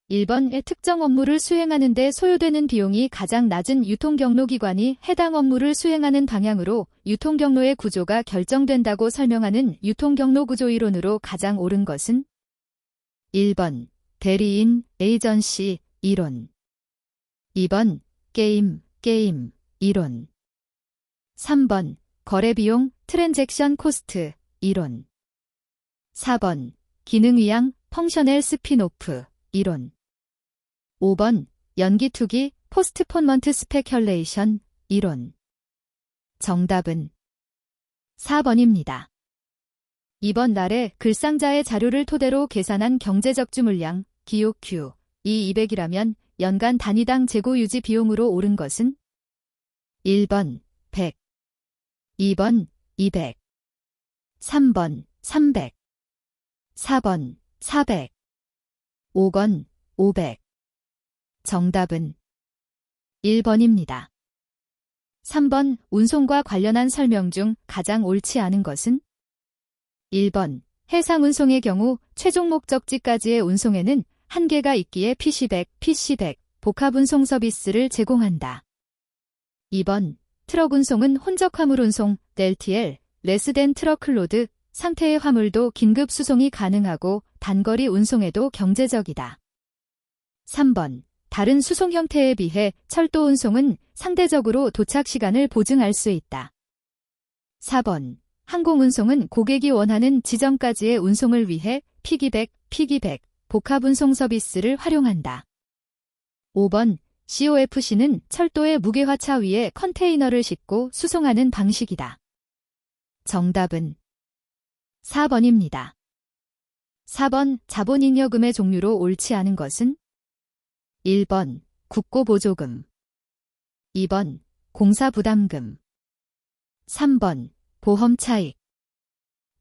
1번의 특정 업무를 수행하는 데 소요되는 비용이 가장 낮은 유통경로기관이 해당 업무를 수행하는 방향으로 유통경로의 구조가 결정된다고 설명하는 유통경로구조 이론으로 가장 옳은 것은 1번 대리인, 에이전시 이론 2번 게임 이론 3번 거래비용, 트랜잭션 코스트 이론 4번 기능위양, 펑셔널 스핀오프 이론 5번 연기투기, 포스트폰먼트 스페큘레이션 이론. 정답은 4번입니다. 이번 날에 글상자의 자료를 토대로 계산한 경제적주 물량, 기호 Q, 이 200이라면 연간 단위당 재고 유지 비용으로 옳은 것은 1번 100, 2번 200, 3번 300, 4번 400, 5번 500. 정답은 1번입니다. 3번 운송과 관련한 설명 중 가장 옳지 않은 것은 1번 해상 운송의 경우 최종 목적지까지의 운송에는 한계가 있기에 PC100 복합 운송 서비스를 제공한다. 2번 트럭 운송은 혼적 화물 운송 LTL, 레스댄 트럭클로드 상태의 화물도 긴급 수송이 가능하고 단거리 운송에도 경제적이다. 3번 다른 수송 형태에 비해 철도 운송은 상대적으로 도착 시간을 보증할 수 있다. 4번 항공 운송은 고객이 원하는 지점까지의 운송을 위해 피기백 복합 운송 서비스를 활용한다. 5번 COFC는 철도의 무게화차 위에 컨테이너를 싣고 수송하는 방식이다. 정답은 4번입니다. 4번 자본잉여금의 종류로 옳지 않은 것은 1번 국고보조금 2번 공사부담금 3번 보험차익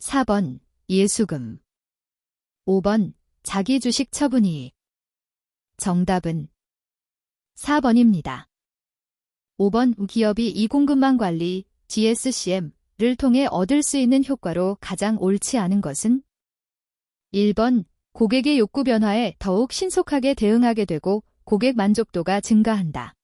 4번 예수금 5번 자기주식 처분이익. 정답은 4번입니다. 5번 기업이 이공급망 관리 GSCM를 통해 얻을 수 있는 효과로 가장 옳지 않은 것은 1번 고객의 욕구 변화에 더욱 신속하게 대응하게 되고 고객 만족도가 증가한다.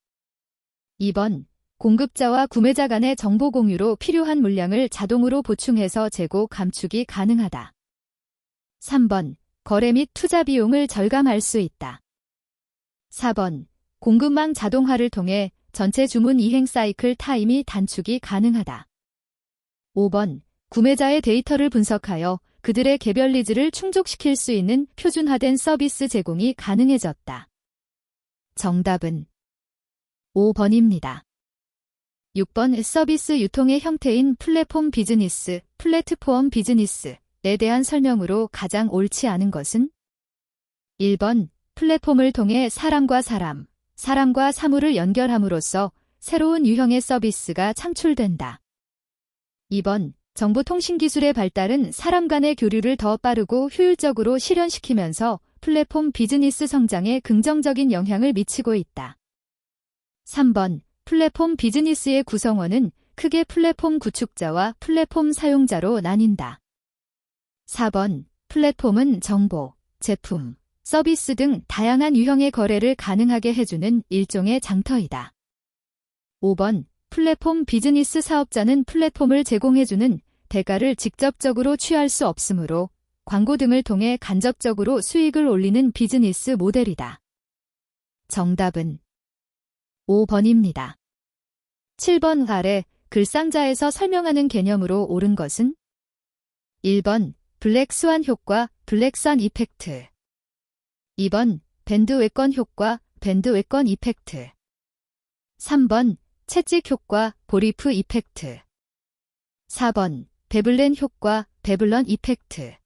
2번 공급자와 구매자 간의 정보 공유로 필요한 물량을 자동으로 보충해서 재고 감축이 가능하다. 3번 거래 및 투자 비용을 절감할 수 있다. 4번 공급망 자동화를 통해 전체 주문 이행 사이클 타임이 단축이 가능하다. 5번 구매자의 데이터를 분석하여 그들의 개별 니즈를 충족시킬 수 있는 표준화된 서비스 제공이 가능해졌다. 정답은 5번입니다. 6번 서비스 유통의 형태인 플랫폼 비즈니스에 대한 설명으로 가장 옳지 않은 것은 1번 플랫폼을 통해 사람과 사물을 연결함으로써 새로운 유형의 서비스가 창출된다. 2번 정보통신기술의 발달은 사람 간의 교류를 더 빠르고 효율적으로 실현시키면서 플랫폼 비즈니스 성장에 긍정적인 영향을 미치고 있다. 3번 플랫폼 비즈니스의 구성원은 크게 플랫폼 구축자와 플랫폼 사용자로 나뉜다. 4번 플랫폼은 정보, 제품, 서비스 등 다양한 유형의 거래를 가능하게 해주는 일종의 장터이다. 5번 플랫폼 비즈니스 사업자는 플랫폼을 제공해주는 대가를 직접적으로 취할 수 없으므로 광고 등을 통해 간접적으로 수익을 올리는 비즈니스 모델이다. 정답은 5번입니다. 7번 아래 글상자에서 설명하는 개념으로 옳은 것은 1번 블랙스완 효과, 블랙스완 이펙트 2번 밴드웨건 효과, 밴드웨건 이펙트 3번 채찍 효과, 보리프 이펙트 4번 베블렌 효과, 베블런 이펙트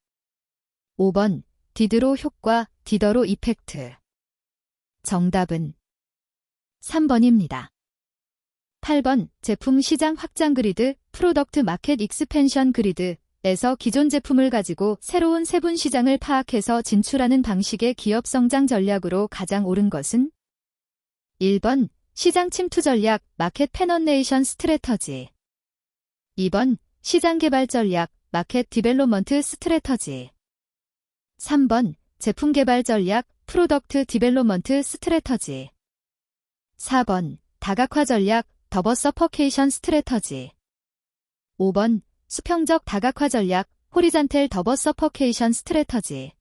5번 디드로 효과, 디더로 이펙트. 정답은 3번입니다. 8번 제품 시장 확장 그리드, 프로덕트 마켓 익스펜션 그리드에서 기존 제품을 가지고 새로운 세분 시장을 파악해서 진출하는 방식의 기업 성장 전략으로 가장 옳은 것은 1번 시장 침투 전략, 마켓 페너네이션 스트래터지 2번 시장 개발 전략, 마켓 디벨롭먼트 스트래터지 3번 제품 개발 전략, 프로덕트 디벨롭먼트 스트래터지. 4번 다각화 전략 더버서퍼케이션 스트래터지. 5번 수평적 다각화 전략 호리잔텔 더버서퍼케이션 스트래터지.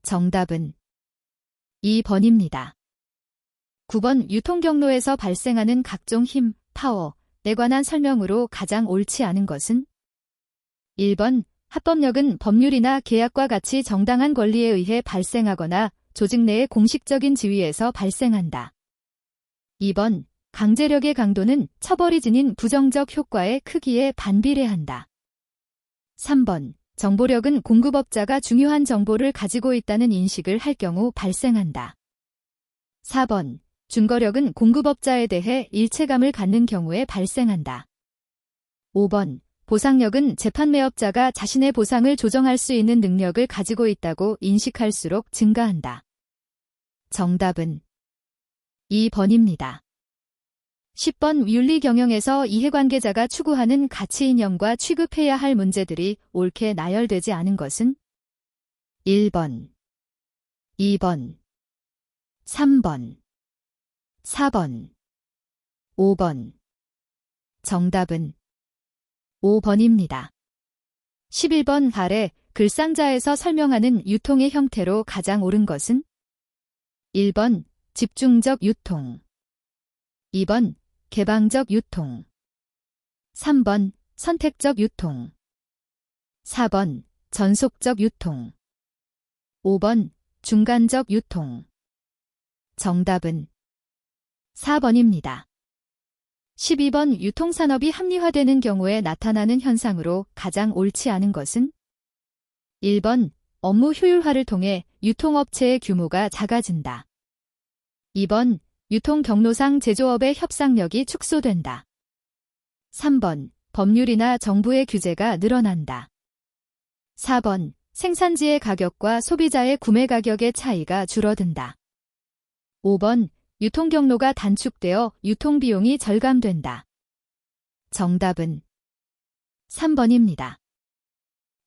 정답은 2번입니다. 9번 유통경로에서 발생하는 각종 힘, 파워에 관한 설명으로 가장 옳지 않은 것은? 1번 합법력은 법률이나 계약과 같이 정당한 권리에 의해 발생하거나 조직 내의 공식적인 지위에서 발생한다. 2번 강제력의 강도는 처벌이 지닌 부정적 효과의 크기에 반비례한다. 3번 정보력은 공급업자가 중요한 정보를 가지고 있다는 인식을 할 경우 발생한다. 4번 준거력은 공급업자에 대해 일체감을 갖는 경우에 발생한다. 5번 보상력은 재판매업자가 자신의 보상을 조정할 수 있는 능력을 가지고 있다고 인식할수록 증가한다. 정답은 2번입니다. 10번 윤리경영에서 이해관계자가 추구하는 가치이념과 취급해야 할 문제들이 옳게 나열되지 않은 것은? 1번, 2번, 3번, 4번, 5번. 정답은 5번입니다. 11번 아래 글상자에서 설명하는 유통의 형태로 가장 옳은 것은? 1번 집중적 유통, 2번 개방적 유통, 3번 선택적 유통, 4번 전속적 유통, 5번 중간적 유통. 정답은 4번입니다. 12번 유통산업이 합리화되는 경우에 나타나는 현상으로 가장 옳지 않은 것은? 1번 업무 효율화를 통해 유통업체의 규모가 작아진다. 2번 유통경로상 제조업의 협상력이 축소된다. 3번 법률이나 정부의 규제가 늘어난다. 4번 생산지의 가격과 소비자의 구매 가격의 차이가 줄어든다. 5번 유통경로가 단축되어 유통비용이 절감된다. 정답은 3번입니다.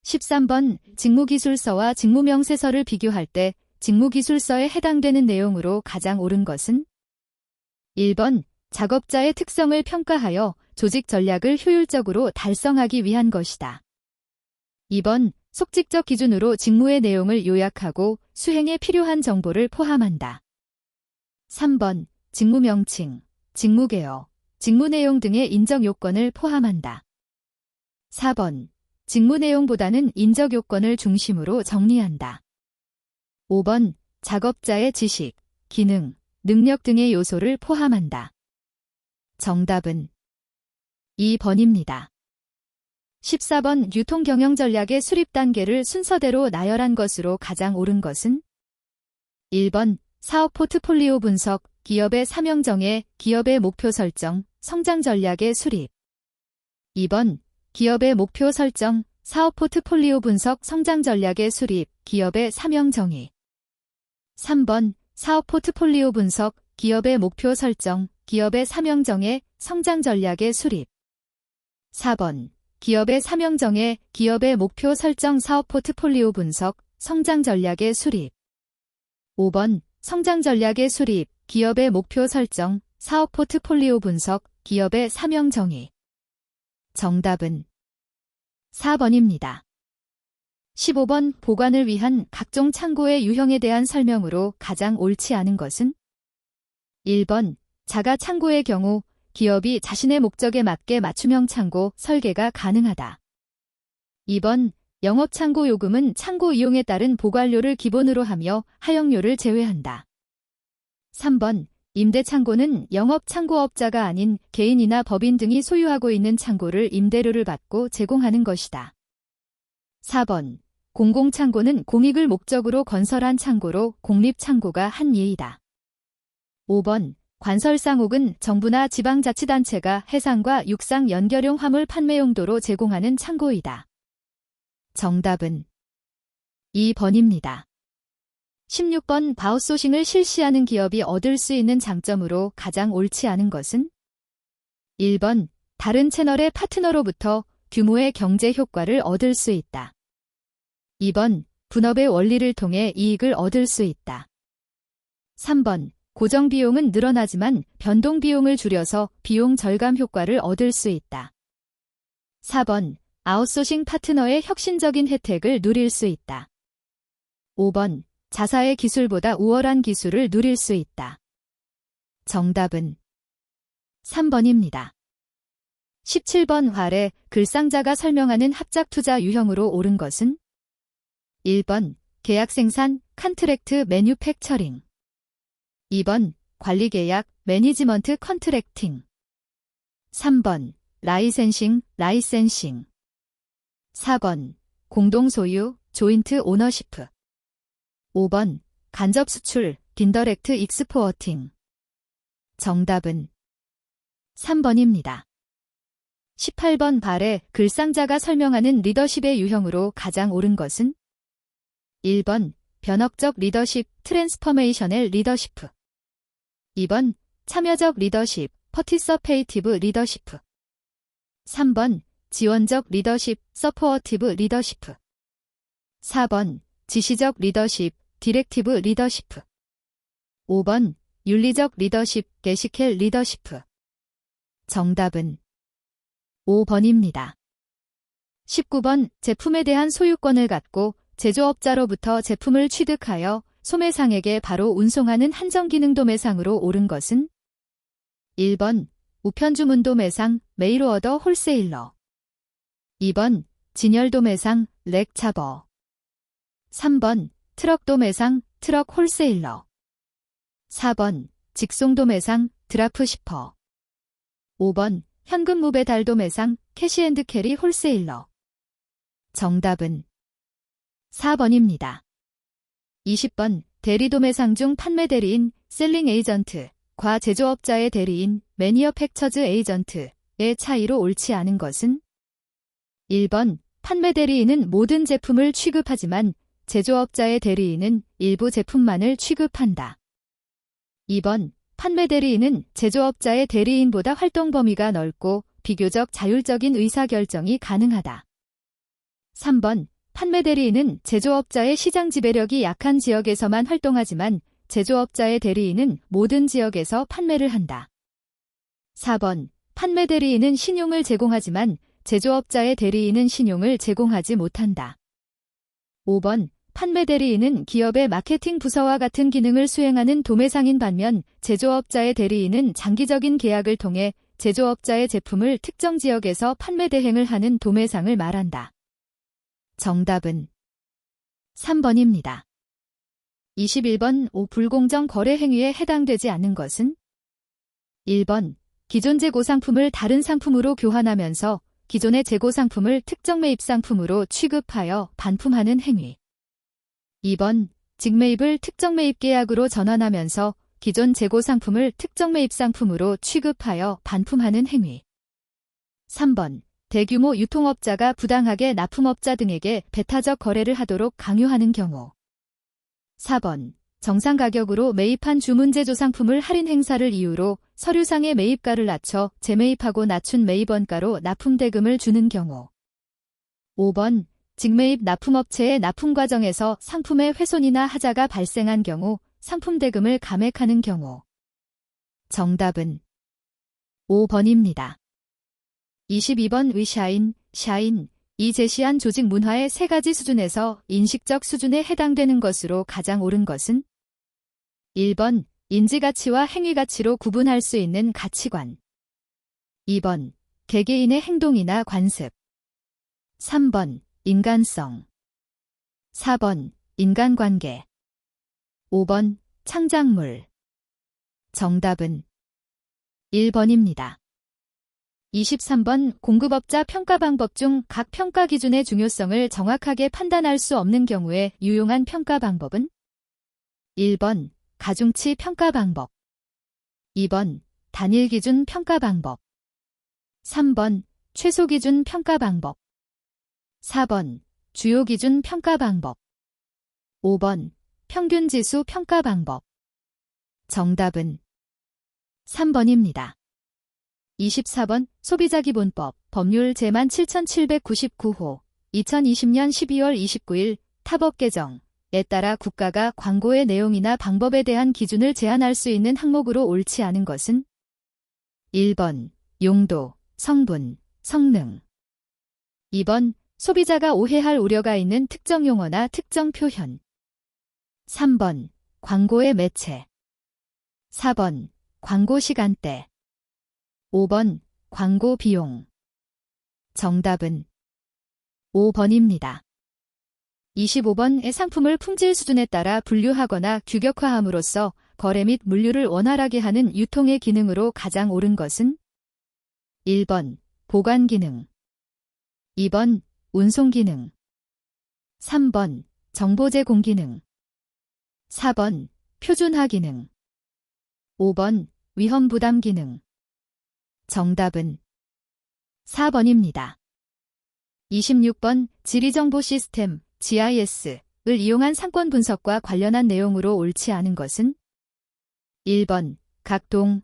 13번 직무기술서와 직무명세서를 비교할 때 직무기술서에 해당되는 내용으로 가장 옳은 것은? 1번 작업자의 특성을 평가하여 조직 전략을 효율적으로 달성하기 위한 것이다. 2번 속직적 기준으로 직무의 내용을 요약하고 수행에 필요한 정보를 포함한다. 3번 직무명칭, 직무개요, 직무내용 등의 인적 요건을 포함한다. 4번 직무내용보다는 인적 요건을 중심으로 정리한다. 5번 작업자의 지식, 기능, 능력 등의 요소를 포함한다. 정답은 2번입니다. 14번 유통경영전략의 수립 단계를 순서대로 나열한 것으로 가장 옳은 것은? 1번 사업 포트폴리오 분석, 기업의 사명 정해, 기업의 목표 설정, 성장 전략의 수립. 2번 기업의 목표 설정, 사업 포트폴리오 분석, 성장 전략의 수립, 기업의 사명 정의. 3번 사업 포트폴리오 분석, 기업의 목표 설정, 기업의 사명 정해, 성장 전략의 수립. 4번 기업의 사명 정해, 기업의 목표 설정, 사업 포트폴리오 분석, 성장 전략의 수립. 5번 성장 전략의 수립, 기업의 목표 설정, 사업 포트폴리오 분석, 기업의 사명 정의. 정답은 4번입니다. 15번 보관을 위한 각종 창고의 유형에 대한 설명으로 가장 옳지 않은 것은? 1번 자가 창고의 경우 기업이 자신의 목적에 맞게 맞춤형 창고 설계가 가능하다. 2번 영업창고 요금은 창고 이용에 따른 보관료를 기본으로 하며 하역료를 제외한다. 3번 임대창고는 영업창고업자가 아닌 개인이나 법인 등이 소유하고 있는 창고를 임대료를 받고 제공하는 것이다. 4번 공공창고는 공익을 목적으로 건설한 창고로 공립창고가 한 예이다. 5번 관설상옥은 정부나 지방자치단체가 해상과 육상 연결용 화물 판매 용도로 제공하는 창고이다. 정답은 2번입니다. 16번 바웃소싱을 실시하는 기업이 얻을 수 있는 장점으로 가장 옳지 않은 것은? 1번 다른 채널의 파트너로부터 규모의 경제 효과를 얻을 수 있다. 2번 분업의 원리를 통해 이익을 얻을 수 있다. 3번. 고정 비용은 늘어나지만 변동 비용을 줄여서 비용 절감 효과를 얻을 수 있다. 4번. 아웃소싱 파트너의 혁신적인 혜택을 누릴 수 있다. 5번. 자사의 기술보다 우월한 기술을 누릴 수 있다. 정답은 3번입니다. 17번 활에 글상자가 설명하는 합작 투자 유형으로 옳은 것은 1번. 계약 생산, 컨트랙트 매뉴팩처링 2번. 관리계약, 매니지먼트 컨트랙팅 3번. 라이센싱 4번. 공동소유, 조인트 오너시프 5번. 간접수출, 딘더렉트 익스포어팅 정답은 3번입니다. 18번 발에 글상자가 설명하는 리더십의 유형으로 가장 옳은 것은 1번. 변혁적 리더십, 트랜스퍼메이셔널 리더십 2번. 참여적 리더십, 퍼티서페이티브 리더십 3번. 지원적 리더십, 서포어티브 리더십 4번. 지시적 리더십, 디렉티브 리더십 5번. 윤리적 리더십, 게시켈 리더십 정답은 5번입니다. 19번. 제품에 대한 소유권을 갖고 제조업자로부터 제품을 취득하여 소매상에게 바로 운송하는 한정기능 도매상으로 옳은 것은 1번. 우편주문 도매상, 메일오더 홀세일러 2번. 진열 도매상, 렉차버 3번. 트럭 도매상, 트럭 홀세일러 4번. 직송 도매상, 드라프시퍼 5번. 현금 무배달 도매상, 캐시앤드캐리 홀세일러 정답은 4번입니다. 20번. 대리도매상 중 판매 대리인, 셀링 에이전트, 과 제조업자의 대리인, 매니어팩처즈 에이전트의 차이로 옳지 않은 것은 1번. 판매 대리인은 모든 제품을 취급하지만 제조업자의 대리인은 일부 제품만을 취급한다. 2번. 판매 대리인은 제조업자의 대리인보다 활동 범위가 넓고 비교적 자율적인 의사결정이 가능하다. 3번. 판매 대리인은 제조업자의 시장 지배력이 약한 지역에서만 활동하지만 제조업자의 대리인은 모든 지역에서 판매를 한다. 4번. 판매 대리인은 신용을 제공하지만 제조업자의 대리인은 신용을 제공하지 못한다. 5번. 판매 대리인은 기업의 마케팅 부서와 같은 기능을 수행하는 도매상인 반면 제조업자의 대리인은 장기적인 계약을 통해 제조업자의 제품을 특정 지역에서 판매 대행을 하는 도매상을 말한다. 정답은 3번입니다. 21번. 불공정 거래 행위에 해당되지 않는 것은 1번. 기존 재고 상품을 다른 상품으로 교환하면서 기존의 재고 상품을 특정 매입 상품으로 취급하여 반품하는 행위 2번. 직매입을 특정 매입 계약으로 전환하면서 기존 재고 상품을 특정 매입 상품으로 취급하여 반품하는 행위 3번. 대규모 유통업자가 부당하게 납품업자 등에게 배타적 거래를 하도록 강요하는 경우 4번. 정상 가격으로 매입한 주문제조 상품을 할인 행사를 이유로 서류상의 매입가를 낮춰 재매입하고 낮춘 매입원가로 납품대금을 주는 경우 5번. 직매입 납품업체의 납품 과정에서 상품의 훼손이나 하자가 발생한 경우 상품대금을 감액하는 경우 정답은 5번입니다. 22번. 샤인, 이 제시한 조직 문화의 세 가지 수준에서 인식적 수준에 해당되는 것으로 가장 옳은 것은 1번. 인지가치와 행위가치로 구분할 수 있는 가치관 2번. 개개인의 행동이나 관습 3번. 인간성 4번. 인간관계 5번. 창작물 정답은 1번입니다. 23번. 공급업자 평가 방법 중 각 평가 기준의 중요성을 정확하게 판단할 수 없는 경우에 유용한 평가 방법은 1번. 가중치 평가 방법 2번. 단일 기준 평가 방법 3번. 최소 기준 평가 방법 4번. 주요 기준 평가 방법 5번. 평균 지수 평가 방법 정답은 3번입니다. 24번. 소비자기본법 법률 제17,799호 2020년 12월 29일 타법 개정 따라 국가가 광고의 내용이나 방법에 대한 기준을 제한할 수 있는 항목으로 옳지 않은 것은 1번 용도, 성분, 성능 2번 소비자가 오해할 우려가 있는 특정 용어나 특정 표현 3번 광고의 매체 4번 광고 시간대 5번 광고 비용 정답은 5번입니다. 25번의 상품을 품질 수준에 따라 분류하거나 규격화함으로써 거래 및 물류를 원활하게 하는 유통의 기능으로 가장 옳은 것은 1번 보관 기능 2번 운송 기능 3번 정보 제공 기능 4번 표준화 기능 5번 위험 부담 기능 정답은 4번입니다. 26번 지리정보 시스템 GIS를 이용한 상권 분석과 관련한 내용으로 옳지 않은 것은 1번 각 동,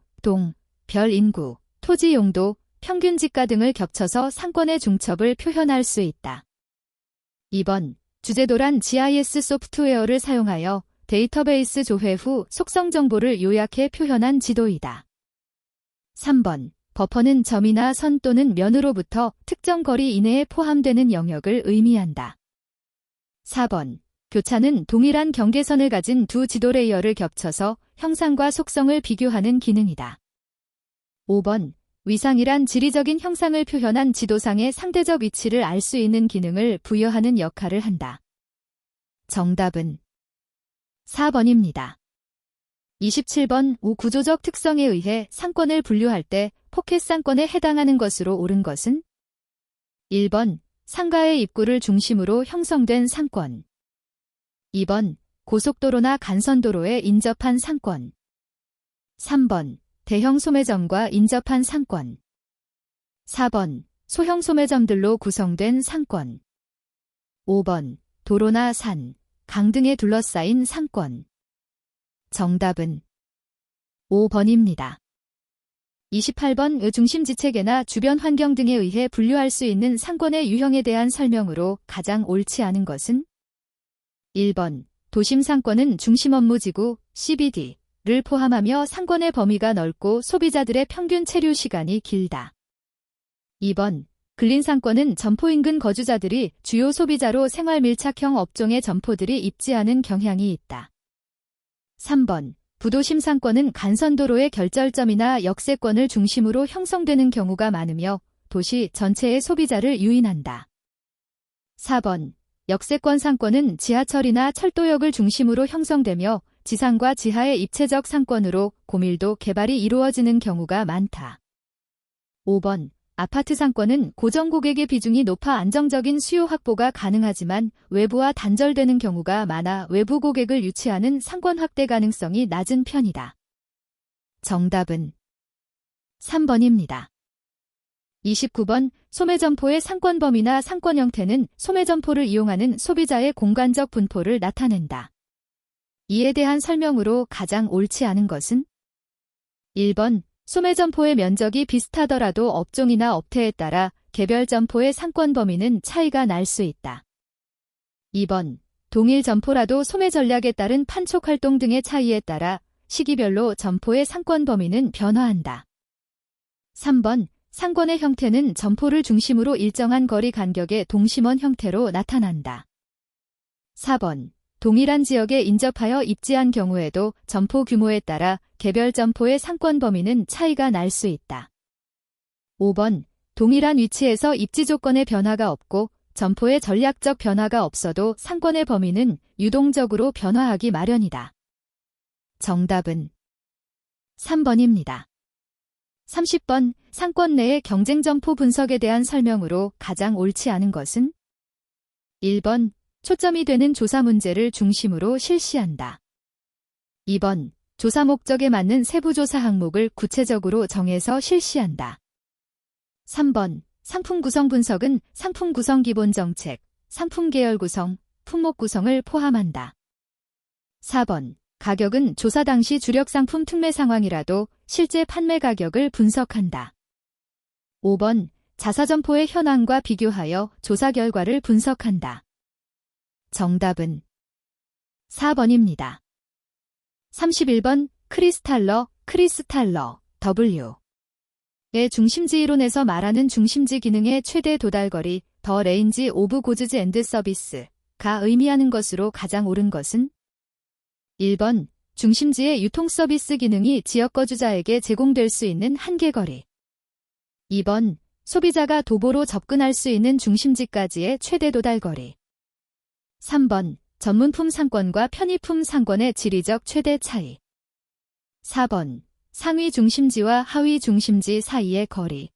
별 인구, 토지 용도, 평균 지가 등을 겹쳐서 상권의 중첩을 표현할 수 있다. 2번 주제도란 GIS 소프트웨어를 사용하여 데이터베이스 조회 후 속성 정보를 요약해 표현한 지도이다. 3번 버퍼는 점이나 선 또는 면으로부터 특정 거리 이내에 포함되는 영역을 의미한다. 4번 교차는 동일한 경계선을 가진 두 지도 레이어를 겹쳐서 형상과 속성을 비교하는 기능이다. 5번 위상이란 지리적인 형상을 표현한 지도상의 상대적 위치를 알 수 있는 기능을 부여하는 역할을 한다. 정답은 4번입니다. 27번 구조적 특성에 의해 상권을 분류할 때 포켓 상권에 해당하는 것으로 옳은 것은 1번 상가의 입구를 중심으로 형성된 상권 2번 고속도로나 간선도로에 인접한 상권 3번 대형 소매점과 인접한 상권 4번 소형 소매점들로 구성된 상권 5번 도로나 산, 강 등에 둘러싸인 상권 정답은 5번입니다. 28번 중심지체계나 주변 환경 등에 의해 분류할 수 있는 상권의 유형에 대한 설명으로 가장 옳지 않은 것은 1번 도심 상권은 중심 업무지구 CBD를 포함하며 상권의 범위가 넓고 소비자들의 평균 체류 시간이 길다. 2번 근린 상권은 점포 인근 거주자들이 주요 소비자로 생활 밀착형 업종의 점포들이 입지하는 경향이 있다. 3번 부도심 상권은 간선도로의 결절점이나 역세권을 중심으로 형성되는 경우가 많으며 도시 전체의 소비자를 유인한다. 4번 역세권 상권은 지하철이나 철도역을 중심으로 형성되며 지상과 지하의 입체적 상권으로 고밀도 개발이 이루어지는 경우가 많다. 5번 아파트 상권은 고정 고객의 비중이 높아 안정적인 수요 확보가 가능하지만 외부와 단절되는 경우가 많아 외부 고객을 유치하는 상권 확대 가능성이 낮은 편이다. 정답은 3번입니다. 29번 소매점포의 상권 범위나 상권 형태는 소매점포를 이용하는 소비자의 공간적 분포를 나타낸다. 이에 대한 설명으로 가장 옳지 않은 것은 1번 소매점포의 면적이 비슷하더라도 업종이나 업태에 따라 개별 점포의 상권 범위는 차이가 날 수 있다. 2번 동일 점포라도 소매 전략에 따른 판촉 활동 등의 차이에 따라 시기별로 점포의 상권 범위는 변화한다. 3번 상권의 형태는 점포를 중심으로 일정한 거리 간격의 동심원 형태로 나타난다. 4번 동일한 지역에 인접하여 입지한 경우에도 점포 규모에 따라 개별 점포의 상권 범위는 차이가 날 수 있다. 5번 동일한 위치에서 입지 조건의 변화가 없고 점포의 전략적 변화가 없어도 상권의 범위는 유동적으로 변화하기 마련이다. 정답은 3번입니다. 30번 상권 내의 경쟁 점포 분석에 대한 설명으로 가장 옳지 않은 것은 1번 초점이 되는 조사 문제를 중심으로 실시한다. 2번 조사 목적에 맞는 세부 조사 항목을 구체적으로 정해서 실시한다. 3번 상품 구성 분석은 상품 구성 기본 정책, 상품 계열 구성, 품목 구성을 포함한다. 4번 가격은 조사 당시 주력 상품 특매 상황이라도 실제 판매 가격을 분석한다. 5번 자사점포의 현황과 비교하여 조사 결과를 분석한다. 정답은 4번입니다. 31번 크리스탈러, W. 의 중심지 이론에서 말하는 중심지 기능의 최대 도달거리, 더 레인지 오브 고즈즈 앤드 서비스가 의미하는 것으로 가장 옳은 것은? 1번, 중심지의 유통 서비스 기능이 지역 거주자에게 제공될 수 있는 한계거리. 2번, 소비자가 도보로 접근할 수 있는 중심지까지의 최대 도달거리. 3번, 전문품 상권과 편의품 상권의 지리적 최대 차이. 4번, 상위 중심지와 하위 중심지 사이의 거리.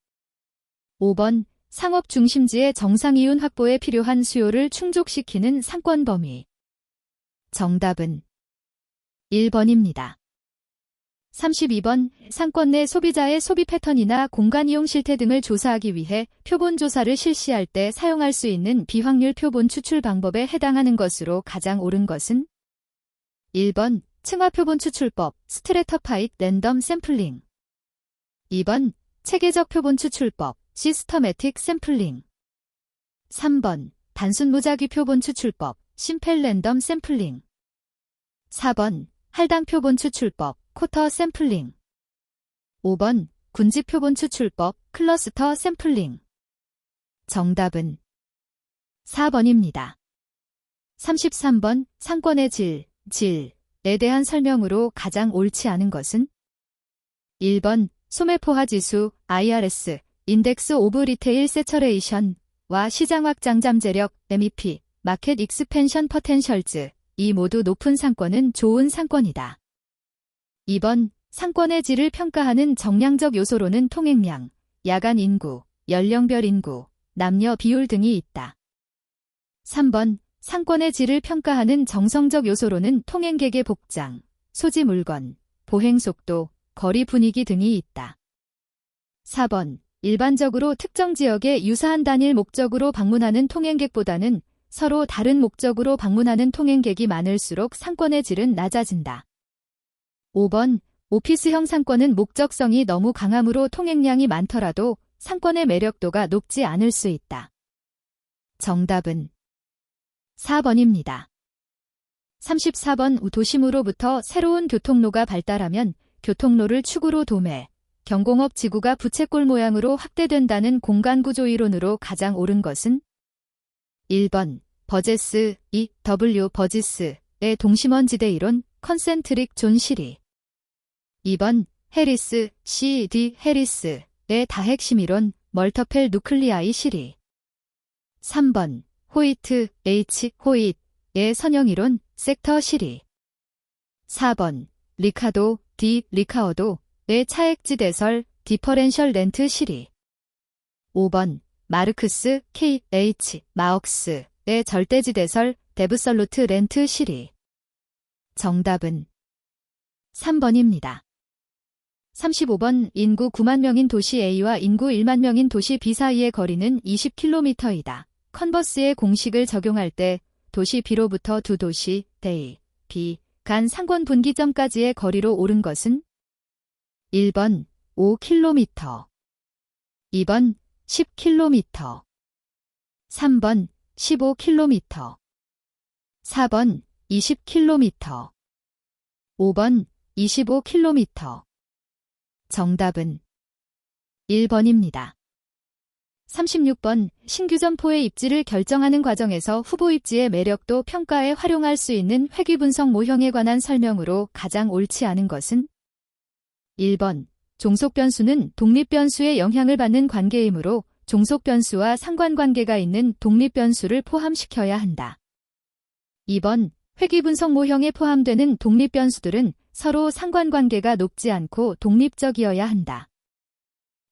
5번, 상업 중심지의 정상이윤 확보에 필요한 수요를 충족시키는 상권 범위. 정답은 1번입니다. 32번, 상권 내 소비자의 소비 패턴이나 공간 이용 실태 등을 조사하기 위해 표본 조사를 실시할 때 사용할 수 있는 비확률 표본 추출 방법에 해당하는 것으로 가장 옳은 것은? 1번, 층화 표본 추출법, 스트래터파이드 랜덤 샘플링. 2번, 체계적 표본 추출법, 시스터매틱 샘플링. 3번, 단순 무작위 표본 추출법, 심펠 랜덤 샘플링. 4번, 할당 표본 추출법, 쿼터 샘플링. 5번, 군집 표본 추출법, 클러스터 샘플링. 정답은 4번입니다. 33번, 상권의 질에 대한 설명으로 가장 옳지 않은 것은? 1번, 소매포화 지수, IRS, 인덱스 오브 리테일 세처레이션과 시장 확장 잠재력, MEP, 마켓 익스펜션 퍼텐셜즈, 이 모두 높은 상권은 좋은 상권이다. 2번, 상권의 질을 평가하는 정량적 요소로는 통행량, 야간 인구, 연령별 인구, 남녀 비율 등이 있다. 3번, 상권의 질을 평가하는 정성적 요소로는 통행객의 복장, 소지 물건, 보행 속도, 거리 분위기 등이 있다. 4번, 일반적으로 특정 지역에 유사한 단일 목적으로 방문하는 통행객보다는 서로 다른 목적으로 방문하는 통행객이 많을수록 상권의 질은 낮아진다. 5번, 오피스형 상권은 목적성이 너무 강하므로 통행량이 많더라도 상권의 매력도가 높지 않을 수 있다. 정답은 4번입니다. 34번, 도심으로부터 새로운 교통로가 발달하면 교통로를 축으로 도매, 경공업 지구가 부채꼴 모양으로 확대된다는 공간구조 이론으로 가장 옳은 것은? 1번, 버제스, W. 버지스의 동심원지대 이론, 컨센트릭 존 시리. 2번, 해리스, C.D. 해리스의 다핵심 이론, 멀터펠 누클리아이 시리. 3번, 호이트, H. 호잇의 선형 이론, 섹터 시리. 4번, 리카도, D. 리카어도의 차액지 대설, 디퍼렌셜 렌트 시리. 5번, 마르크스, K. H. 마억스의 절대지 대설, 데브설루트 렌트 시리. 정답은 3번입니다. 35번, 인구 9만 명인 도시 A와 인구 1만 명인 도시 B 사이의 거리는 20km이다. 컨버스의 공식을 적용할 때 도시 B로부터 두 도시 A, B 간 상권 분기점까지의 거리로 옳은 것은? 1번 5km, 2번 10km, 3번 15km, 4번 20km, 5번 25km. 정답은 1번입니다. 36번, 신규 점포의 입지를 결정하는 과정에서 후보 입지의 매력도 평가에 활용할 수 있는 회귀분석 모형에 관한 설명으로 가장 옳지 않은 것은? 1번, 종속변수는 독립변수의 영향을 받는 관계이므로 종속변수와 상관관계가 있는 독립변수를 포함시켜야 한다. 2번, 회귀분석 모형에 포함되는 독립변수들은 서로 상관관계가 높지 않고 독립적이어야 한다.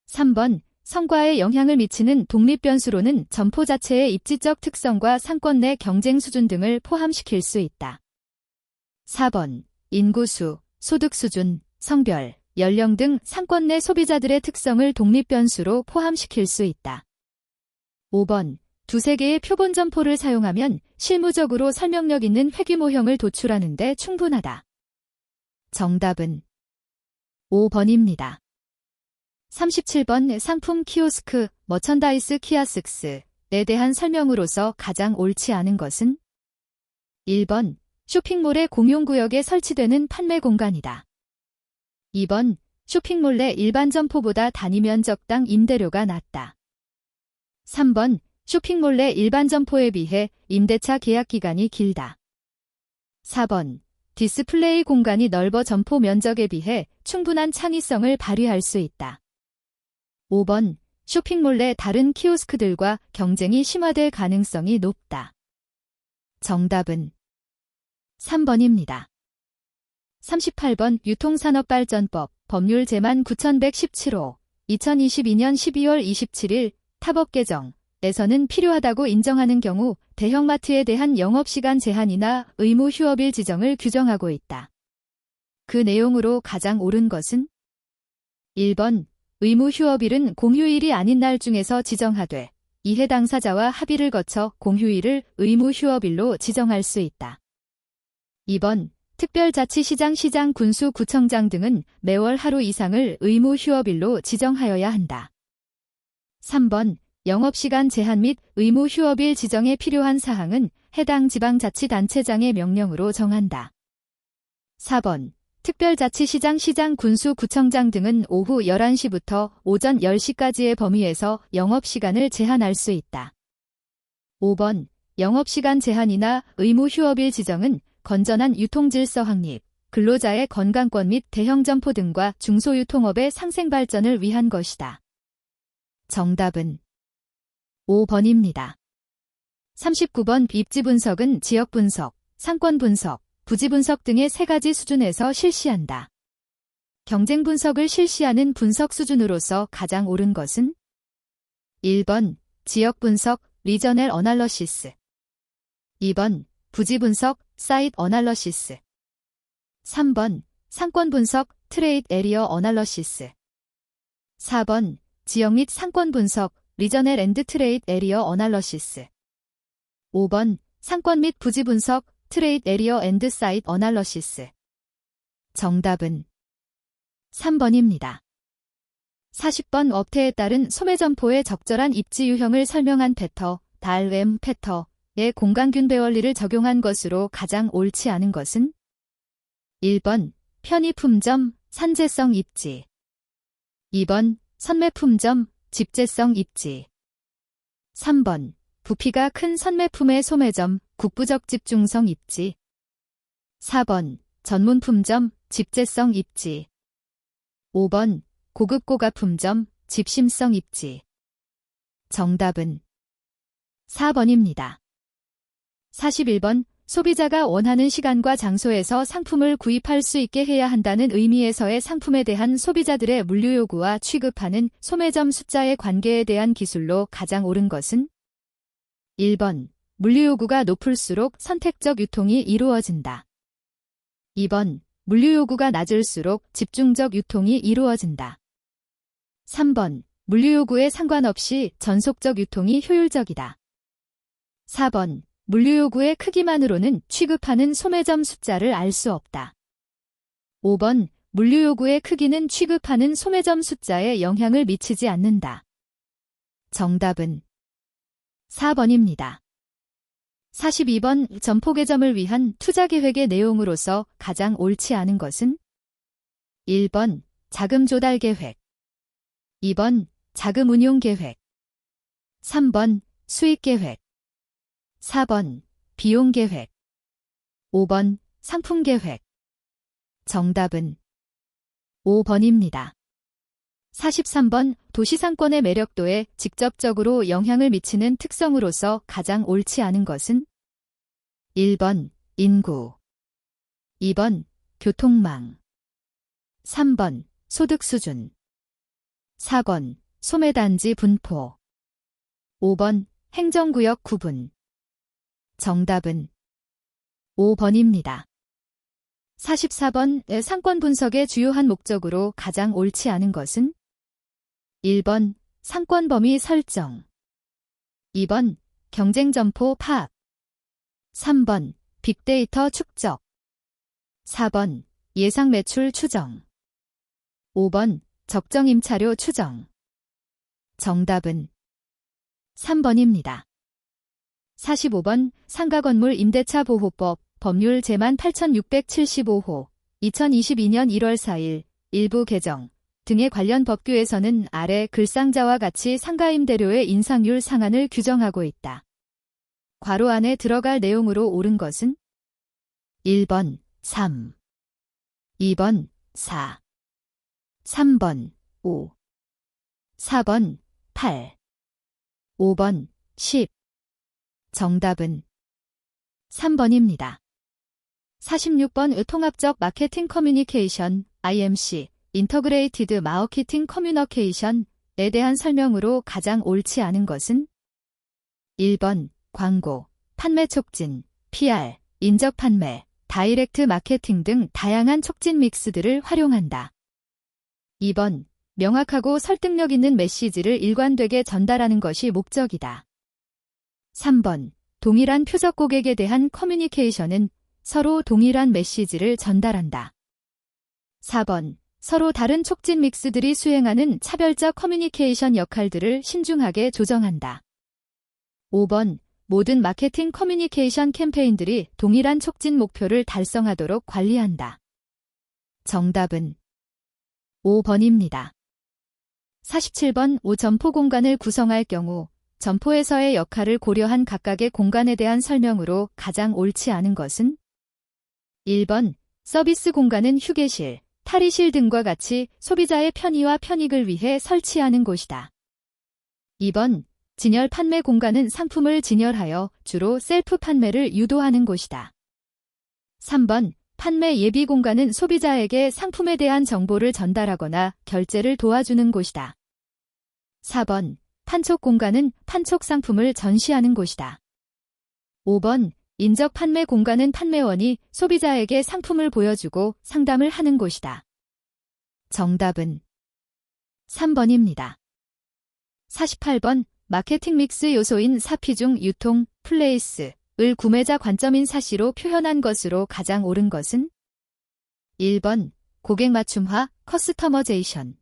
3번, 성과에 영향을 미치는 독립변수로는 점포 자체의 입지적 특성과 상권 내 경쟁 수준 등을 포함시킬 수 있다. 4번, 인구수, 소득 수준, 성별, 연령 등 상권 내 소비자들의 특성을 독립변수로 포함시킬 수 있다. 5번, 두세 개의 표본 점포를 사용하면 실무적으로 설명력 있는 회귀 모형을 도출하는 데 충분하다. 정답은 5번입니다. 37번, 상품 키오스크, 머천다이스 키아스크스에 대한 설명으로서 가장 옳지 않은 것은? 1번, 쇼핑몰의 공용구역에 설치되는 판매 공간이다. 2번, 쇼핑몰 내 일반 점포보다 단위 면적당 임대료가 낮다. 3번, 쇼핑몰 내 일반 점포에 비해 임대차 계약 기간이 길다. 4번, 디스플레이 공간이 넓어 점포 면적에 비해 충분한 창의성을 발휘할 수 있다. 5번, 쇼핑몰 내 다른 키오스크들과 경쟁이 심화될 가능성이 높다. 정답은 3번입니다. 38번 유통산업발전법 법률 제만 9117호 2022년 12월 27일 타법 개정에서는 필요하다고 인정하는 경우 대형마트에 대한 영업시간 제한이나 의무 휴업일 지정을 규정하고 있다. 그 내용으로 가장 옳은 것은 1번 의무 휴업일은 공휴일이 아닌 날 중에서 지정하되 이해 당사자와 합의를 거쳐 공휴일을 의무 휴업일로 지정할 수 있다. 2번 특별자치시장, 시장, 군수, 구청장 등은 매월 하루 이상을 의무 휴업일로 지정하여야 한다. 3번 영업시간 제한 및 의무 휴업일 지정에 필요한 사항은 해당 지방자치단체장의 명령으로 정한다. 4번 특별자치시장, 시장, 군수, 구청장 등은 오후 11시부터 오전 10시까지의 범위에서 영업시간을 제한할 수 있다. 5번 영업시간 제한이나 의무 휴업일 지정은 건전한 유통질서 확립, 근로자의 건강권 및 대형점포 등과 중소유통업의 상생 발전을 위한 것이다. 정답은 5번입니다. 39번 입지 분석은 지역 분석, 상권 분석, 부지 분석 등의 세 가지 수준에서 실시한다. 경쟁 분석을 실시하는 분석 수준으로서 가장 옳은 것은 1번 지역 분석, 리저널 어널러시스 2번 부지 분석, 사이트 어널러시스 3번 상권 분석, 트레이드 에리어 어널러시스 4번 지역 및 상권 분석, 리저널 앤드 트레이드 에리어 어널러시스 5번 상권 및 부지 분석, 트레이드 에리어 앤드 사이트 어널러시스 정답은 3번입니다. 40번 업태에 따른 소매점포의 적절한 입지 유형을 설명한 패터, 달웸 패터의 공간균 배원리를 적용한 것으로 가장 옳지 않은 것은 1번 편의품점, 산재성 입지 2번 선매품점, 집재성 입지 3번 부피가 큰 선매품의 소매점, 국부적 집중성 입지 4번 전문품점, 집재성 입지 5번 고급 고가품점, 집심성 입지 정답은 4번입니다. 41번 소비자가 원하는 시간과 장소에서 상품을 구입할 수 있게 해야 한다는 의미에서의 상품에 대한 소비자들의 물류 요구와 취급하는 소매점 숫자의 관계에 대한 기술로 가장 옳은 것은 1번 물류 요구가 높을수록 선택적 유통이 이루어진다. 2번 물류 요구가 낮을수록 집중적 유통이 이루어진다. 3번 물류 요구에 상관없이 전속적 유통이 효율적이다. 4번 물류 요구의 크기만으로는 취급하는 소매점 숫자를 알 수 없다. 5번 물류 요구의 크기는 취급하는 소매점 숫자에 영향을 미치지 않는다. 정답은 4번입니다. 42번 점포 개점을 위한 투자 계획의 내용으로서 가장 옳지 않은 것은 1번 자금 조달 계획 2번 자금 운용 계획 3번 수익 계획 4번 비용 계획 5번 상품 계획 정답은 5번입니다. 43번 도시상권의 매력도에 직접적으로 영향을 미치는 특성으로서 가장 옳지 않은 것은 1번 인구 2번 교통망 3번 소득 수준 4번 소매단지 분포 5번 행정구역 구분 정답은 5번입니다. 44번 상권 분석의 주요한 목적으로 가장 옳지 않은 것은 1번 상권 범위 설정 2번 경쟁 점포 파악 3번 빅데이터 축적 4번 예상 매출 추정 5번 적정 임차료 추정 정답은 3번입니다. 45번 상가건물 임대차 보호법 법률 제만 8675호 2022년 1월 4일 일부 개정 등의 관련 법규에서는 아래 글상자와 같이 상가임대료의 인상률 상한을 규정하고 있다. 괄호 안에 들어갈 내용으로 옳은 것은 1번 3, 2번 4, 3번 5, 4번 8, 5번 10. 정답은 3번입니다. 46번 통합적 마케팅 커뮤니케이션 IMC 인터그레이티드 마케팅 커뮤니케이션에 대한 설명으로 가장 옳지 않은 것은 1번 광고, 판매 촉진, PR, 인적 판매, 다이렉트 마케팅 등 다양한 촉진 믹스들을 활용한다. 2번 명확하고 설득력 있는 메시지를 일관되게 전달하는 것이 목적이다. 3번 동일한 표적 고객에 대한 커뮤니케이션은 서로 동일한 메시지를 전달한다. 4번 서로 다른 촉진 믹스들이 수행하는 차별적 커뮤니케이션 역할들을 신중하게 조정한다. 5번 모든 마케팅 커뮤니케이션 캠페인들이 동일한 촉진 목표를 달성하도록 관리한다. 정답은 5번입니다. 47번 5점포 공간을 구성할 경우 점포에서의 역할을 고려한 각각의 공간에 대한 설명으로 가장 옳지 않은 것은 1번 서비스 공간은 휴게실, 탈의실 등과 같이 소비자의 편의와 편익을 위해 설치하는 곳이다. 2번 진열 판매 공간은 상품을 진열하여 주로 셀프 판매를 유도하는 곳이다. 3번 판매 예비 공간은 소비자에게 상품에 대한 정보를 전달하거나 결제를 도와주는 곳이다. 4번 판촉 공간은 판촉 상품을 전시하는 곳이다. 5번 인적 판매 공간은 판매원이 소비자에게 상품을 보여주고 상담을 하는 곳이다. 정답은 3번입니다. 48번 마케팅 믹스 요소인 사피중 유통, 플레이스를 구매자 관점인 사시로 표현한 것으로 가장 옳은 것은 1번 고객 맞춤화, 커스터머제이션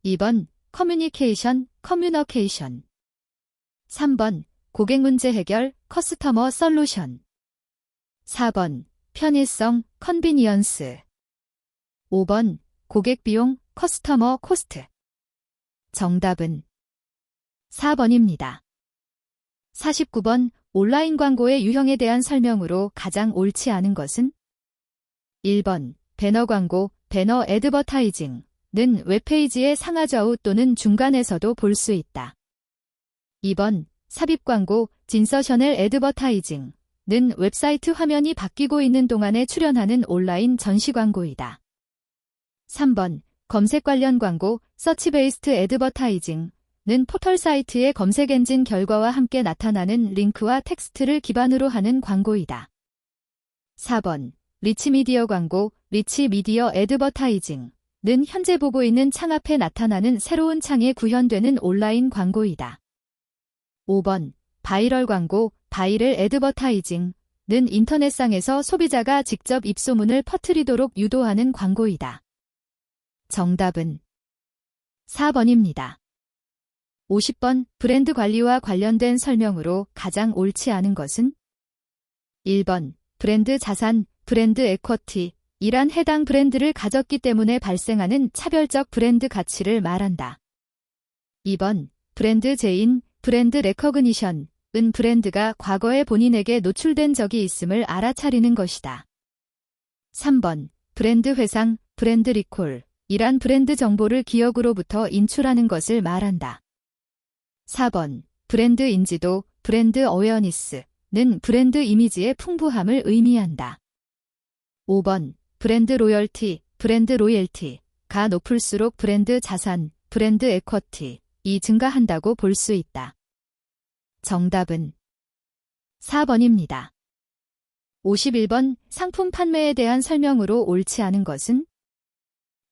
2번 커뮤니케이션, 커뮤너케이션 3번 고객 문제 해결, 커스터머 솔루션 4번 편의성, 컨비니언스 5번 고객 비용, 커스터머 코스트 정답은 4번입니다. 49번 온라인 광고의 유형에 대한 설명으로 가장 옳지 않은 것은 1번 배너 광고, 배너 애드버타이징 는 웹페이지의 상하좌우 또는 중간에서도 볼 수 있다. 2번 삽입 광고, 진서셔널 애드버타이징 는 웹사이트 화면이 바뀌고 있는 동안에 출연하는 온라인 전시 광고이다. 3번 검색 관련 광고, 서치 베이스트 애드버타이징 는 포털 사이트의 검색 엔진 결과와 함께 나타나는 링크와 텍스트를 기반으로 하는 광고이다. 4번 리치 미디어 광고, 리치 미디어 애드버타이징 는 현재 보고 있는 창 앞에 나타나는 새로운 창에 구현되는 온라인 광고이다. 5번 바이럴 광고, 바이럴 애드버타이징 는 인터넷상에서 소비자가 직접 입소문을 퍼뜨리도록 유도하는 광고이다. 정답은 4번입니다. 50번 브랜드 관리와 관련된 설명으로 가장 옳지 않은 것은 1번 브랜드 자산, 브랜드 에쿼티 이란 해당 브랜드를 가졌기 때문에 발생하는 차별적 브랜드 가치를 말한다. 2번 브랜드 제인, 브랜드 레커그니션은 브랜드가 과거에 본인에게 노출된 적이 있음을 알아차리는 것이다. 3번 브랜드 회상, 브랜드 리콜 이란 브랜드 정보를 기억으로부터 인출하는 것을 말한다. 4번 브랜드 인지도, 브랜드 어웨어니스는 브랜드 이미지의 풍부함을 의미한다. 5번 브랜드 로열티, 브랜드 로열티가 높을수록 브랜드 자산, 브랜드 에쿼티이 증가한다고 볼 수 있다. 정답은 4번입니다. 51번 상품 판매에 대한 설명으로 옳지 않은 것은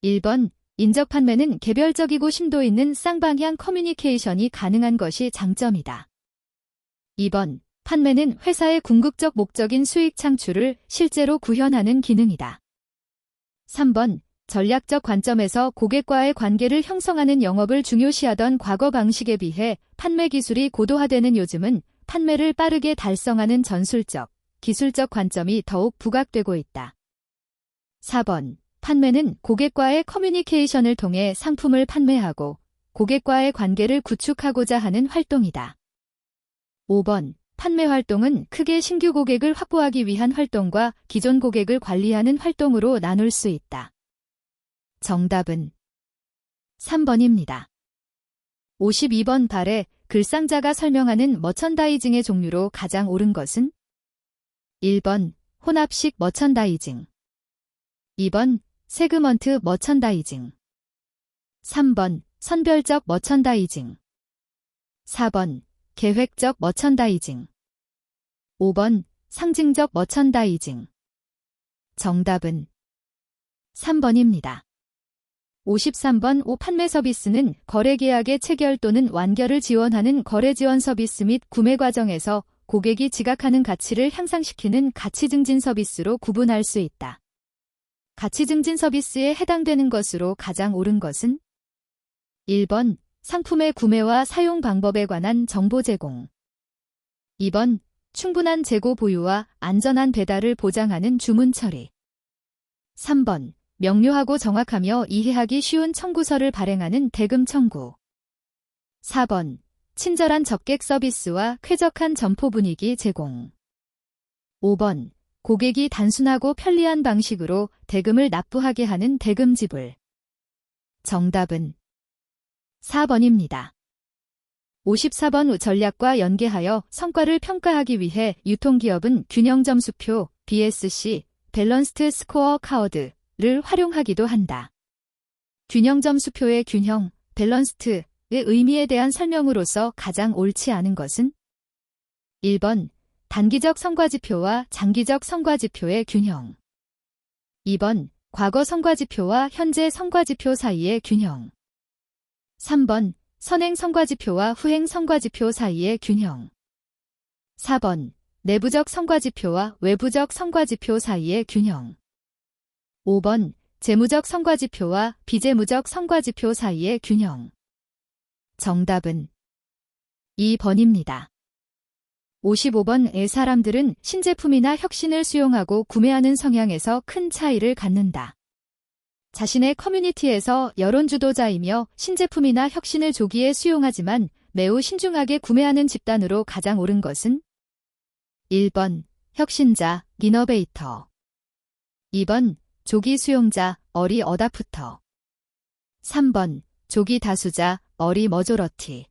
1번 인적 판매는 개별적이고 심도 있는 쌍방향 커뮤니케이션이 가능한 것이 장점이다. 2번 판매는 회사의 궁극적 목적인 수익 창출을 실제로 구현하는 기능이다. 3번 전략적 관점에서 고객과의 관계를 형성하는 영업을 중요시하던 과거 방식에 비해 판매 기술이 고도화되는 요즘은 판매를 빠르게 달성하는 전술적, 기술적 관점이 더욱 부각되고 있다. 4번. 판매는 고객과의 커뮤니케이션을 통해 상품을 판매하고 고객과의 관계를 구축하고자 하는 활동이다. 5번. 판매 활동은 크게 신규 고객을 확보하기 위한 활동과 기존 고객을 관리하는 활동으로 나눌 수 있다. 정답은 3번입니다. 52번 발에 글상자가 설명하는 머천다이징의 종류로 가장 옳은 것은 1번 혼합식 머천다이징, 2번 세그먼트 머천다이징, 3번 선별적 머천다이징, 4번 계획적 머천다이징, 5번 상징적 머천다이징. 정답은 3번입니다. 53번 판매 서비스는 거래계약의 체결 또는 완결을 지원하는 거래지원 서비스 및 구매 과정에서 고객이 지각하는 가치를 향상시키는 가치증진 서비스로 구분할 수 있다. 가치증진 서비스에 해당되는 것으로 가장 옳은 것은 1번 상품의 구매와 사용 방법에 관한 정보 제공, 2번 충분한 재고 보유와 안전한 배달을 보장하는 주문 처리, 3번 명료하고 정확하며 이해하기 쉬운 청구서를 발행하는 대금 청구, 4번 친절한 접객 서비스와 쾌적한 점포 분위기 제공, 5번 고객이 단순하고 편리한 방식으로 대금을 납부하게 하는 대금 지불. 정답은 4번입니다. 54번 전략과 연계하여 성과를 평가하기 위해 유통기업은 균형점수표, BSC, 밸런스드 스코어 카드를 활용하기도 한다. 균형점수표의 균형, 밸런스드의 의미에 대한 설명으로서 가장 옳지 않은 것은 1번 단기적 성과지표와 장기적 성과지표의 균형, 2번 과거 성과지표와 현재 성과지표 사이의 균형, 3번 선행 성과지표와 후행 성과지표 사이의 균형, 4번 내부적 성과지표와 외부적 성과지표 사이의 균형, 5번 재무적 성과지표와 비재무적 성과지표 사이의 균형. 정답은 2번입니다. 55번의 사람들은 신제품이나 혁신을 수용하고 구매하는 성향에서 큰 차이를 갖는다. 자신의 커뮤니티에서 여론주도자이며 신제품이나 혁신을 조기에 수용하지만 매우 신중하게 구매하는 집단으로 가장 옳은 것은 1번 혁신자, 이너베이터, 2번 조기 수용자, 어리 어다프터, 3번 조기 다수자, 어리 머조러티,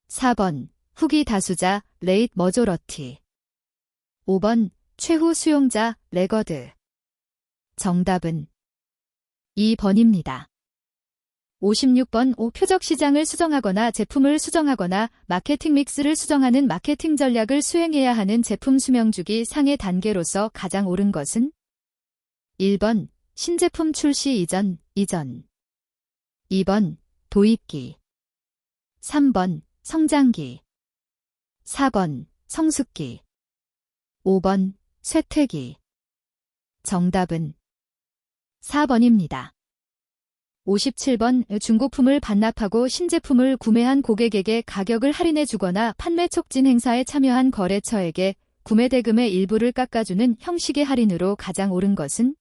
4번 후기 다수자, 레이트 머조러티, 5번 최후 수용자, 레거드. 정답은 2번입니다. 56번 표적 시장을 수정하거나 제품을 수정하거나 마케팅 믹스를 수정하는 마케팅 전략을 수행해야 하는 제품 수명주기 상의 단계로서 가장 옳은 것은 1번 신제품 출시 이전, 2번 도입기, 3번 성장기, 4번 성숙기, 5번 쇠퇴기. 정답은 4번입니다. 57번 중고품을 반납하고 신제품을 구매한 고객에게 가격을 할인해 주거나 판매 촉진 행사에 참여한 거래처에게 구매 대금의 일부를 깎아주는 형식의 할인으로 가장 옳은 것은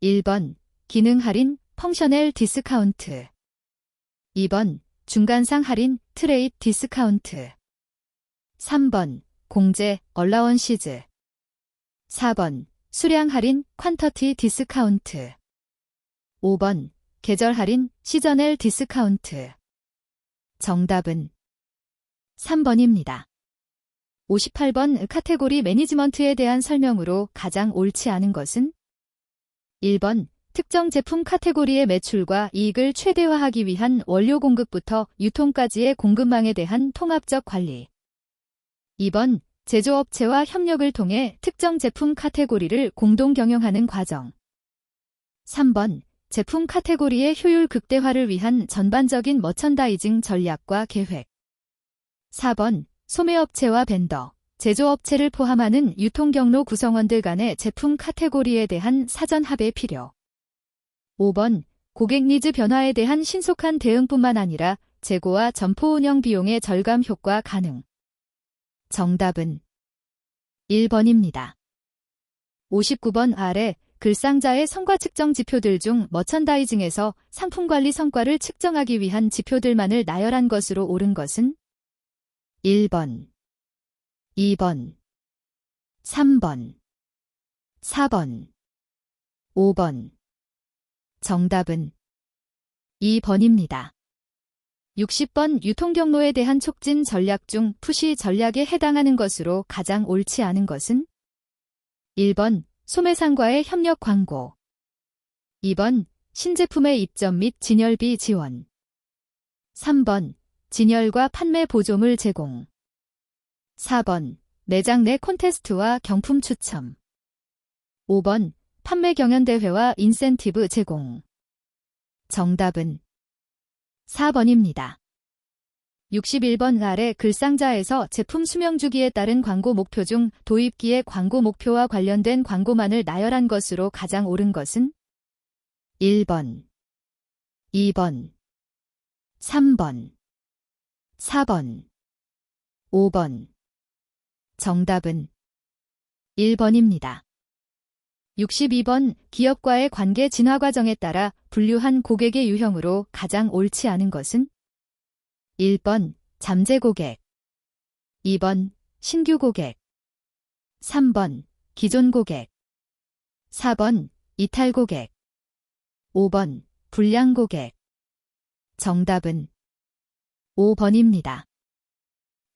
1번 기능 할인, 펑셔널 디스카운트, 2번 중간상 할인, 트레이드 디스카운트, 3번 공제, 얼라원시즈, 4번 수량 할인, 퀀터티 디스카운트, 5번 계절 할인, 시저널 디스카운트. 정답은 3번입니다. 58번 카테고리 매니지먼트에 대한 설명으로 가장 옳지 않은 것은 1번 특정 제품 카테고리의 매출과 이익을 최대화하기 위한 원료 공급부터 유통까지의 공급망에 대한 통합적 관리, 2번 제조업체와 협력을 통해 특정 제품 카테고리를 공동 경영하는 과정, 3번 제품 카테고리의 효율 극대화를 위한 전반적인 머천다이징 전략과 계획, 4번 소매업체와 벤더, 제조업체를 포함하는 유통경로 구성원들 간의 제품 카테고리에 대한 사전 합의 필요, 5번 고객 니즈 변화에 대한 신속한 대응뿐만 아니라 재고와 점포 운영 비용의 절감 효과 가능. 정답은 1번입니다. 59번 아래 글상자의 성과 측정 지표들 중 머천다이징에서 상품관리 성과를 측정하기 위한 지표들만을 나열한 것으로 옳은 것은 1번, 2번, 3번, 4번, 5번. 정답은 2번입니다. 60번 유통경로에 대한 촉진 전략 중 푸시 전략에 해당하는 것으로 가장 옳지 않은 것은 1번 소매상과의 협력 광고, 2번 신제품의 입점 및 진열비 지원, 3번 진열과 판매 보조물 제공, 4번 매장 내 콘테스트와 경품 추첨, 5번 판매 경연대회와 인센티브 제공. 정답은 4번입니다. 61번 아래 글상자에서 제품 수명주기에 따른 광고 목표 중 도입기의 광고 목표와 관련된 광고만을 나열한 것으로 가장 옳은 것은 1번, 2번, 3번, 4번, 5번. 정답은 1번입니다. 62번 기업과의 관계 진화 과정에 따라 분류한 고객의 유형으로 가장 옳지 않은 것은 1번 잠재 고객, 2번 신규 고객, 3번 기존 고객, 4번 이탈 고객, 5번 불량 고객. 정답은 5번입니다.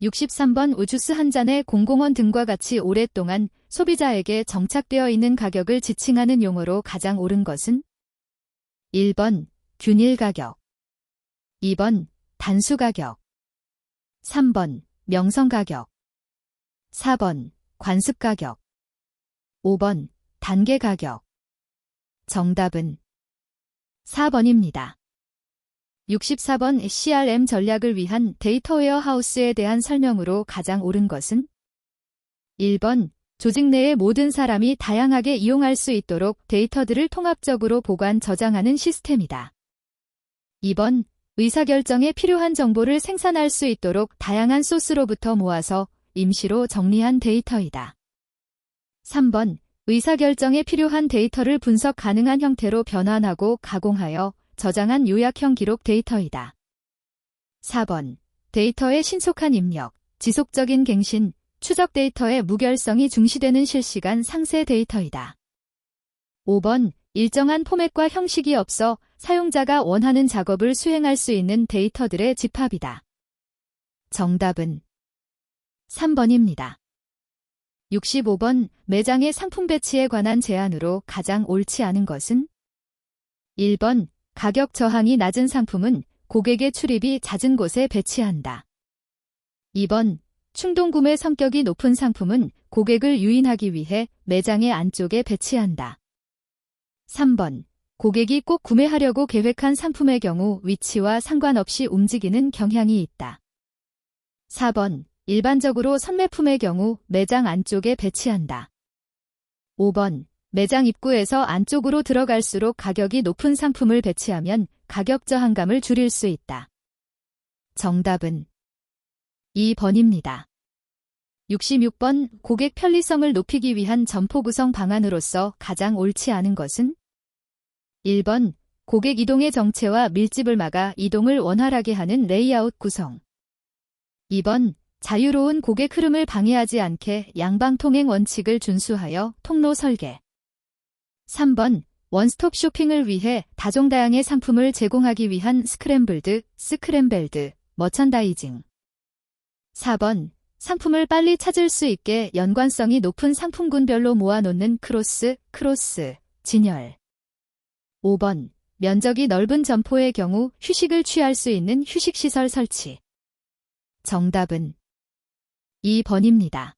63번 우주스 한 잔의 공공원 등과 같이 오랫동안 소비자에게 정착되어 있는 가격을 지칭하는 용어로 가장 옳은 것은 1번 균일 가격, 2번 단수 가격, 3번 명성 가격, 4번 관습 가격, 5번 단계 가격. 정답은 4번입니다. 64번 CRM 전략을 위한 데이터 웨어하우스에 대한 설명으로 가장 옳은 것은 1번 조직 내의 모든 사람이 다양하게 이용할 수 있도록 데이터들을 통합적으로 보관, 저장하는 시스템이다. 2번 의사결정에 필요한 정보를 생산할 수 있도록 다양한 소스로부터 모아서 임시로 정리한 데이터이다. 3번 의사결정에 필요한 데이터를 분석 가능한 형태로 변환하고 가공하여 저장한 요약형 기록 데이터이다. 4번 데이터의 신속한 입력, 지속적인 갱신, 추적 데이터의 무결성이 중시되는 실시간 상세 데이터이다. 5번 일정한 포맷과 형식이 없어 사용자가 원하는 작업을 수행할 수 있는 데이터들의 집합이다. 정답은 3번입니다. 65번 매장의 상품 배치에 관한 제안으로 가장 옳지 않은 것은 1번 가격 저항이 낮은 상품은 고객의 출입이 잦은 곳에 배치한다. 2번 충동구매 성격이 높은 상품은 고객을 유인하기 위해 매장의 안쪽에 배치한다. 3번 고객이 꼭 구매하려고 계획한 상품의 경우 위치와 상관없이 움직이는 경향이 있다. 4번 일반적으로 선매품의 경우 매장 안쪽에 배치한다. 5번 매장 입구에서 안쪽으로 들어갈수록 가격이 높은 상품을 배치하면 가격 저항감을 줄일 수 있다. 정답은 2번입니다. 66번 고객 편리성을 높이기 위한 점포 구성 방안으로서 가장 옳지 않은 것은 1번 고객 이동의 정체와 밀집을 막아 이동을 원활하게 하는 레이아웃 구성, 2번 자유로운 고객 흐름을 방해하지 않게 양방 통행 원칙을 준수하여 통로 설계, 3번 원스톱 쇼핑을 위해 다종다양의 상품을 제공하기 위한 스크램블드 머천다이징, 4번 상품을 빨리 찾을 수 있게 연관성이 높은 상품군별로 모아놓는 크로스, 진열, 5번 면적이 넓은 점포의 경우 휴식을 취할 수 있는 휴식시설 설치. 정답은 2번입니다.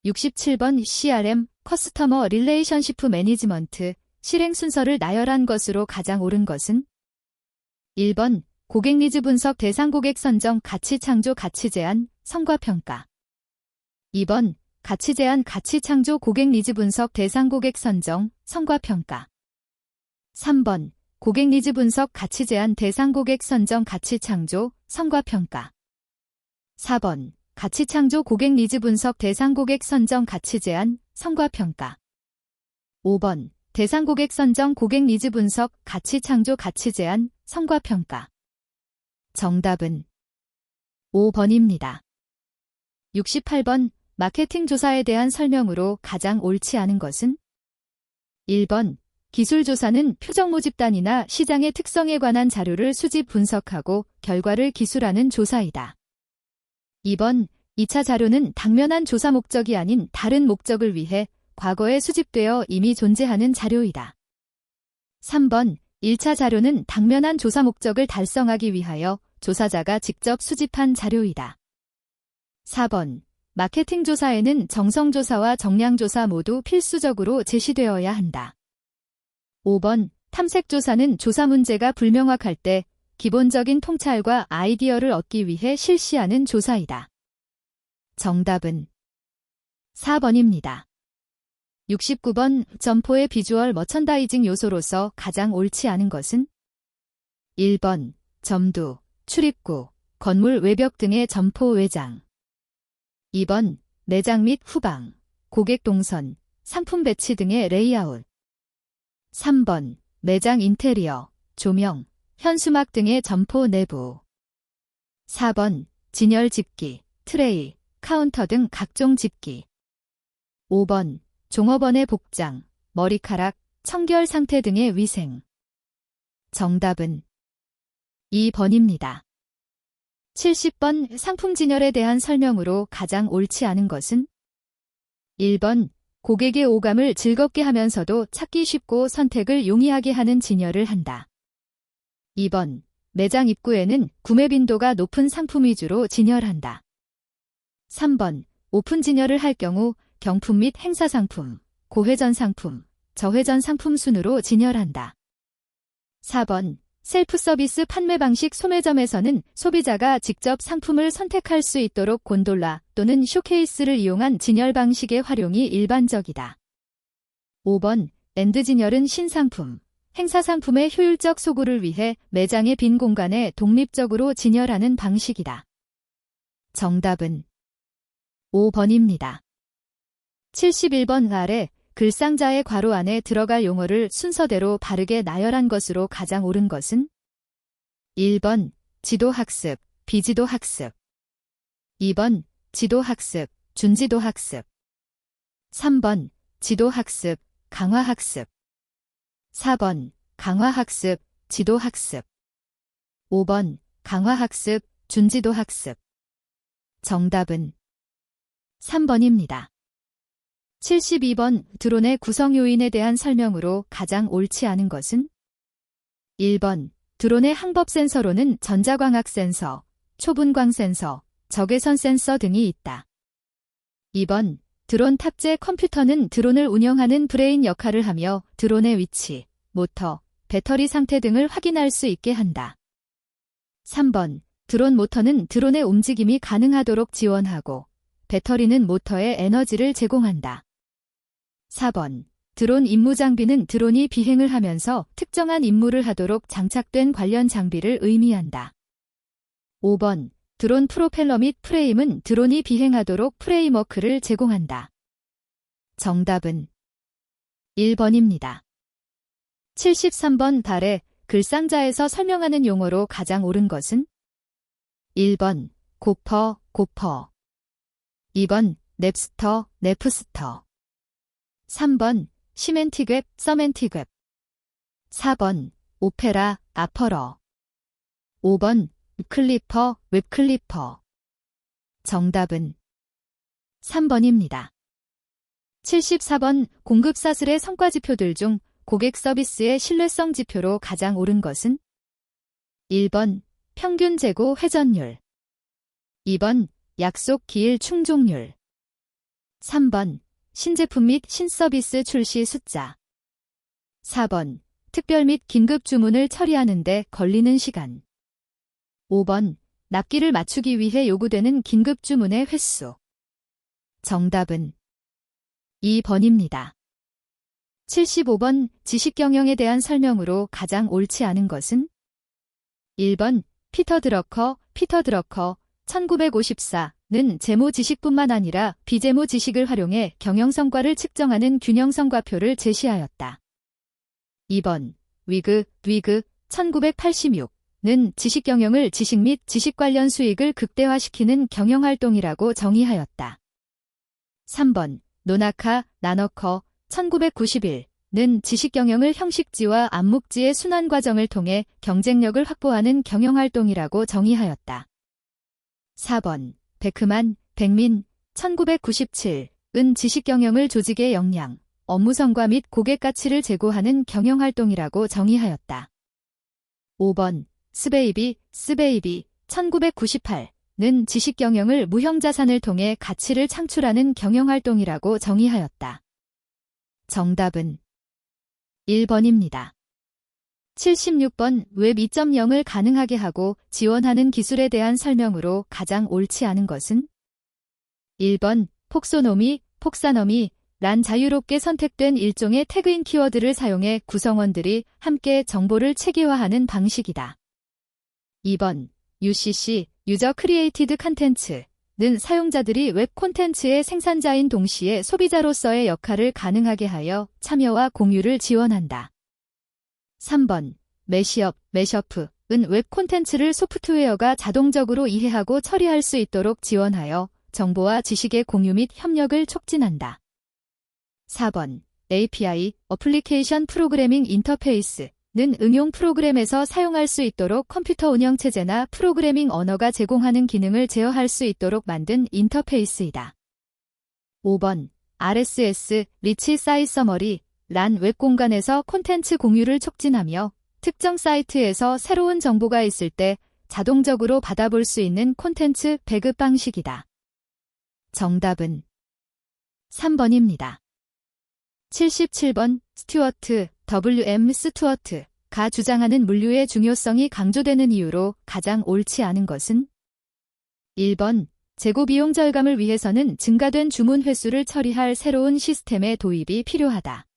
67번 CRM 커스터머 릴레이션시프 매니지먼트 실행 순서를 나열한 것으로 가장 옳은 것은 1번 고객 니즈 분석 대상 고객 선정 가치 창조 가치 제안 성과 평가, 2번 가치 제안 가치 창조 고객 니즈 분석 대상 고객 선정 성과 평가, 3번 고객 니즈 분석 가치 제안 대상 고객 선정 가치 창조 성과 평가, 4번 가치창조 고객 니즈 분석 대상 고객 선정 가치 제안, 성과 평가. 5번 대상 고객 선정 고객 니즈 분석 가치창조 가치 제안, 성과 평가. 정답은 5번입니다. 68번 마케팅 조사에 대한 설명으로 가장 옳지 않은 것은? 1번 기술 조사는 표적 모집단이나 시장의 특성에 관한 자료를 수집 분석하고 결과를 기술하는 조사이다. 2번 2차 자료는 당면한 조사 목적이 아닌 다른 목적을 위해 과거에 수집되어 이미 존재하는 자료이다. 3번 1차 자료는 당면한 조사 목적을 달성하기 위하여 조사자가 직접 수집한 자료이다. 4번 마케팅 조사에는 정성조사와 정량조사 모두 필수적으로 제시되어야 한다. 5번 탐색조사는 조사 문제가 불명확할 때 기본적인 통찰과 아이디어를 얻기 위해 실시하는 조사이다. 정답은 4번입니다. 69번 점포의 비주얼 머천다이징 요소로서 가장 옳지 않은 것은? 1번 점두, 출입구, 건물 외벽 등의 점포 외장. 2번 내장 및 후방, 고객 동선, 상품 배치 등의 레이아웃. 3번 매장 인테리어, 조명, 현수막 등의 점포 내부. 4번 진열 집기, 트레이, 카운터 등 각종 집기. 5번 종업원의 복장, 머리카락, 청결 상태 등의 위생. 정답은 2번입니다. 70번 상품 진열에 대한 설명으로 가장 옳지 않은 것은? 1번 고객의 오감을 즐겁게 하면서도 찾기 쉽고 선택을 용이하게 하는 진열을 한다. 2번 매장 입구에는 구매 빈도가 높은 상품 위주로 진열한다. 3번 오픈 진열을 할 경우 경품 및 행사 상품, 고회전 상품, 저회전 상품 순으로 진열한다. 4번 셀프 서비스 판매 방식 소매점에서는 소비자가 직접 상품을 선택할 수 있도록 곤돌라 또는 쇼케이스를 이용한 진열 방식의 활용이 일반적이다. 5번 엔드 진열은 신상품, 행사 상품의 효율적 소구를 위해 매장의 빈 공간에 독립적으로 진열하는 방식이다. 정답은 5번입니다. 71번 아래 글상자의 괄호 안에 들어갈 용어를 순서대로 바르게 나열한 것으로 가장 옳은 것은? 1번 지도학습, 비지도학습. 2번 지도학습, 준지도학습. 3번 지도학습, 강화학습. 4번 강화학습, 지도학습. 5번 강화학습, 준지도학습. 정답은 3번입니다. 72번 드론의 구성 요인에 대한 설명으로 가장 옳지 않은 것은? 1번 드론의 항법 센서로는 전자광학 센서, 초분광 센서, 적외선 센서 등이 있다. 2번 드론 탑재 컴퓨터는 드론을 운영하는 브레인 역할을 하며 드론의 위치, 모터, 배터리 상태 등을 확인할 수 있게 한다. 3번 드론 모터는 드론의 움직임이 가능하도록 지원하고 배터리는 모터에 에너지를 제공한다. 4번 드론 임무 장비는 드론이 비행을 하면서 특정한 임무를 하도록 장착된 관련 장비를 의미한다. 5번 드론 프로펠러 및 프레임은 드론이 비행하도록 프레임워크를 제공한다. 정답은 1번입니다. 73번 발에 글상자에서 설명하는 용어로 가장 옳은 것은? 1번 고퍼, 고퍼. 2번 넵스터, 네프스터. 3번 시멘틱웹, 서멘틱웹. 4번 오페라, 아퍼러. 5번 클리퍼, 웹클리퍼. 정답은 3번입니다. 74번 공급 사슬의 성과 지표들 중 고객 서비스의 신뢰성 지표로 가장 옳은 것은? 1번 평균 재고 회전율. 2번 약속 기일 충족률. 3번 신제품 및 신서비스 출시 숫자. 4번 특별 및 긴급 주문을 처리하는 데 걸리는 시간. 5번 납기를 맞추기 위해 요구되는 긴급 주문의 횟수. 정답은 2번입니다. 75번 지식경영에 대한 설명으로 가장 옳지 않은 것은? 1번 피터 드러커, 1954는 재무 지식뿐만 아니라 비재무 지식을 활용해 경영성과를 측정하는 균형성과표를 제시하였다. 2번 위그 1986는 지식경영을 지식 및 지식 관련 수익을 극대화시키는 경영활동이라고 정의하였다. 3번 노나카 나너커 1991는 지식경영을 형식지와 암묵지의 순환 과정을 통해 경쟁력을 확보하는 경영활동이라고 정의하였다. 4번 베크만 백민 1997은 지식경영을 조직의 역량, 업무성과 및 고객가치를 제고하는 경영활동이라고 정의하였다. 5번 스베이비 1998는 지식경영을 무형자산을 통해 가치를 창출하는 경영활동이라고 정의하였다. 정답은 1번입니다. 76번 웹 2.0을 가능하게 하고 지원하는 기술에 대한 설명으로 가장 옳지 않은 것은? 1번 폭소노미, 폭사너미 란 자유롭게 선택된 일종의 태그인 키워드를 사용해 구성원들이 함께 정보를 체계화하는 방식이다. 2번 UCC, 유저 크리에이티드 컨텐츠는 사용자들이 웹 콘텐츠의 생산자인 동시에 소비자로서의 역할을 가능하게 하여 참여와 공유를 지원한다. 3번 매시업은 웹 콘텐츠를 소프트웨어가 자동적으로 이해하고 처리할 수 있도록 지원하여 정보와 지식의 공유 및 협력을 촉진한다. 4번 API, 어플리케이션 프로그래밍 인터페이스는 응용 프로그램에서 사용할 수 있도록 컴퓨터 운영체제나 프로그래밍 언어가 제공하는 기능을 제어할 수 있도록 만든 인터페이스이다. 5번 RSS, 리치 사이트 서머리 란 웹 공간에서 콘텐츠 공유를 촉진하며 특정 사이트에서 새로운 정보가 있을 때 자동적으로 받아볼 수 있는 콘텐츠 배급 방식이다. 정답은 3번입니다. 77번 스튜어트, W.M. 스튜어트가 주장하는 물류의 중요성이 강조되는 이유로 가장 옳지 않은 것은? 1번 재고 비용 절감을 위해서는 증가된 주문 횟수를 처리할 새로운 시스템의 도입이 필요하다.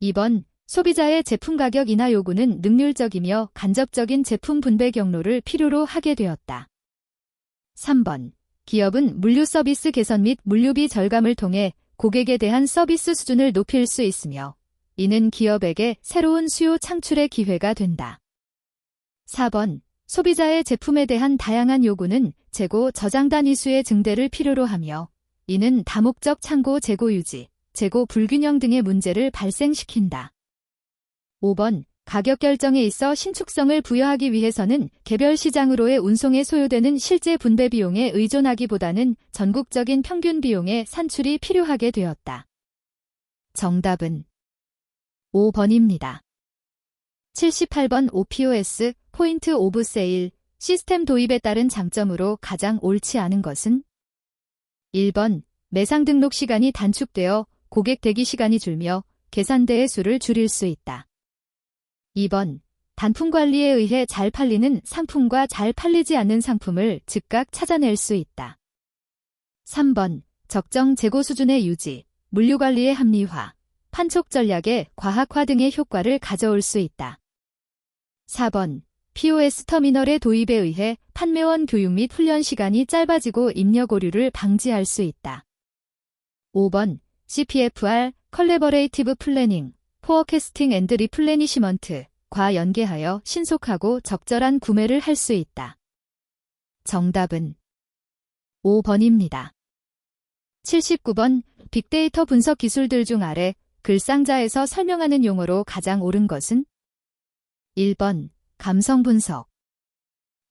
2번 소비자의 제품 가격 인하 요구는 능률적이며 간접적인 제품 분배 경로를 필요로 하게 되었다. 3번 기업은 물류 서비스 개선 및 물류비 절감을 통해 고객에 대한 서비스 수준을 높일 수 있으며 이는 기업에게 새로운 수요 창출의 기회가 된다. 4번 소비자의 제품에 대한 다양한 요구는 재고 저장 단위수의 증대를 필요로 하며 이는 다목적 창고 재고 유지, 재고 불균형 등의 문제를 발생시킨다. 5번 가격 결정에 있어 신축성을 부여하기 위해서는 개별 시장으로의 운송에 소요되는 실제 분배 비용에 의존하기보다는 전국적인 평균 비용의 산출이 필요하게 되었다. 정답은 5번입니다. 78번 OPOS, 포인트 오브 세일, 시스템 도입에 따른 장점으로 가장 옳지 않은 것은? 1번 매상 등록 시간이 단축되어 고객 대기 시간이 줄며 계산대의 수를 줄일 수 있다. 2번 단품 관리에 의해 잘 팔리는 상품과 잘 팔리지 않는 상품을 즉각 찾아낼 수 있다. 3번 적정 재고 수준의 유지, 물류 관리의 합리화, 판촉 전략의 과학화 등의 효과를 가져올 수 있다. 4번 POS 터미널의 도입에 의해 판매원 교육 및 훈련 시간이 짧아지고 입력 오류를 방지할 수 있다. 5번 CPFR, 컬래버레이티브 플래닝, 포어캐스팅 앤드 리플레니시먼트과 연계하여 신속하고 적절한 구매를 할 수 있다. 정답은 5번입니다. 79번 빅데이터 분석 기술들 중 아래 글상자에서 설명하는 용어로 가장 옳은 것은? 1번 감성 분석,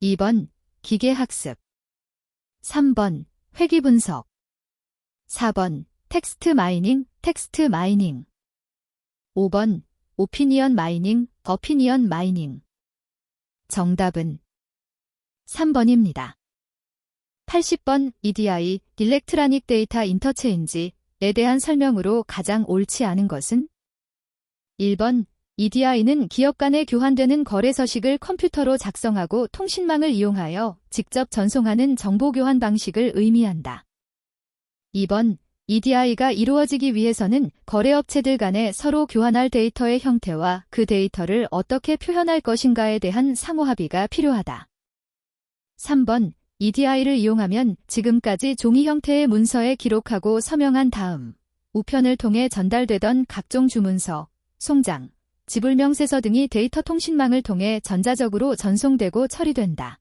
2번 기계학습, 3번 회귀 분석, 4번 텍스트 마이닝, 5번 오피니언 마이닝, 어피니언 마이닝. 정답은 3번입니다. 80번 EDI, 일렉트로닉 데이터 인터체인지에 대한 설명으로 가장 옳지 않은 것은? 1번 EDI는 기업 간에 교환되는 거래 서식을 컴퓨터로 작성하고 통신망을 이용하여 직접 전송하는 정보 교환 방식을 의미한다. 2번 EDI가 이루어지기 위해서는 거래업체들 간에 서로 교환할 데이터의 형태와 그 데이터를 어떻게 표현할 것인가에 대한 상호 합의가 필요하다. 3번 EDI를 이용하면 지금까지 종이 형태의 문서에 기록하고 서명한 다음 우편을 통해 전달되던 각종 주문서, 송장, 지불명세서 등이 데이터 통신망을 통해 전자적으로 전송되고 처리된다.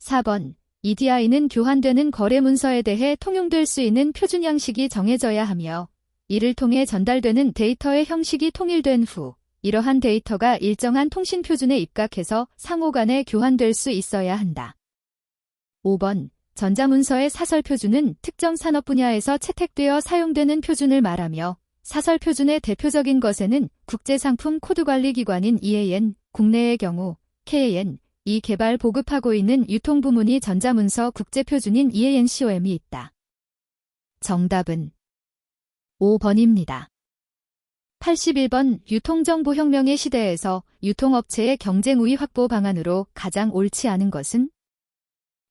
4번. EDI는 교환되는 거래 문서에 대해 통용될 수 있는 표준 양식이 정해져야 하며 이를 통해 전달되는 데이터의 형식이 통일된 후 이러한 데이터가 일정한 통신 표준에 입각해서 상호 간에 교환될 수 있어야 한다. 5번. 전자문서의 사설 표준은 특정 산업 분야에서 채택되어 사용되는 표준을 말하며 사설 표준의 대표적인 것에는 국제상품 코드관리기관인 EAN, 국내의 경우 KAN, 이 개발 보급하고 있는 유통부문이 전자문서 국제표준인 EANCOM이 있다. 정답은 5번입니다. 81번. 유통정보혁명의 시대에서 유통업체의 경쟁 우위 확보 방안으로 가장 옳지 않은 것은?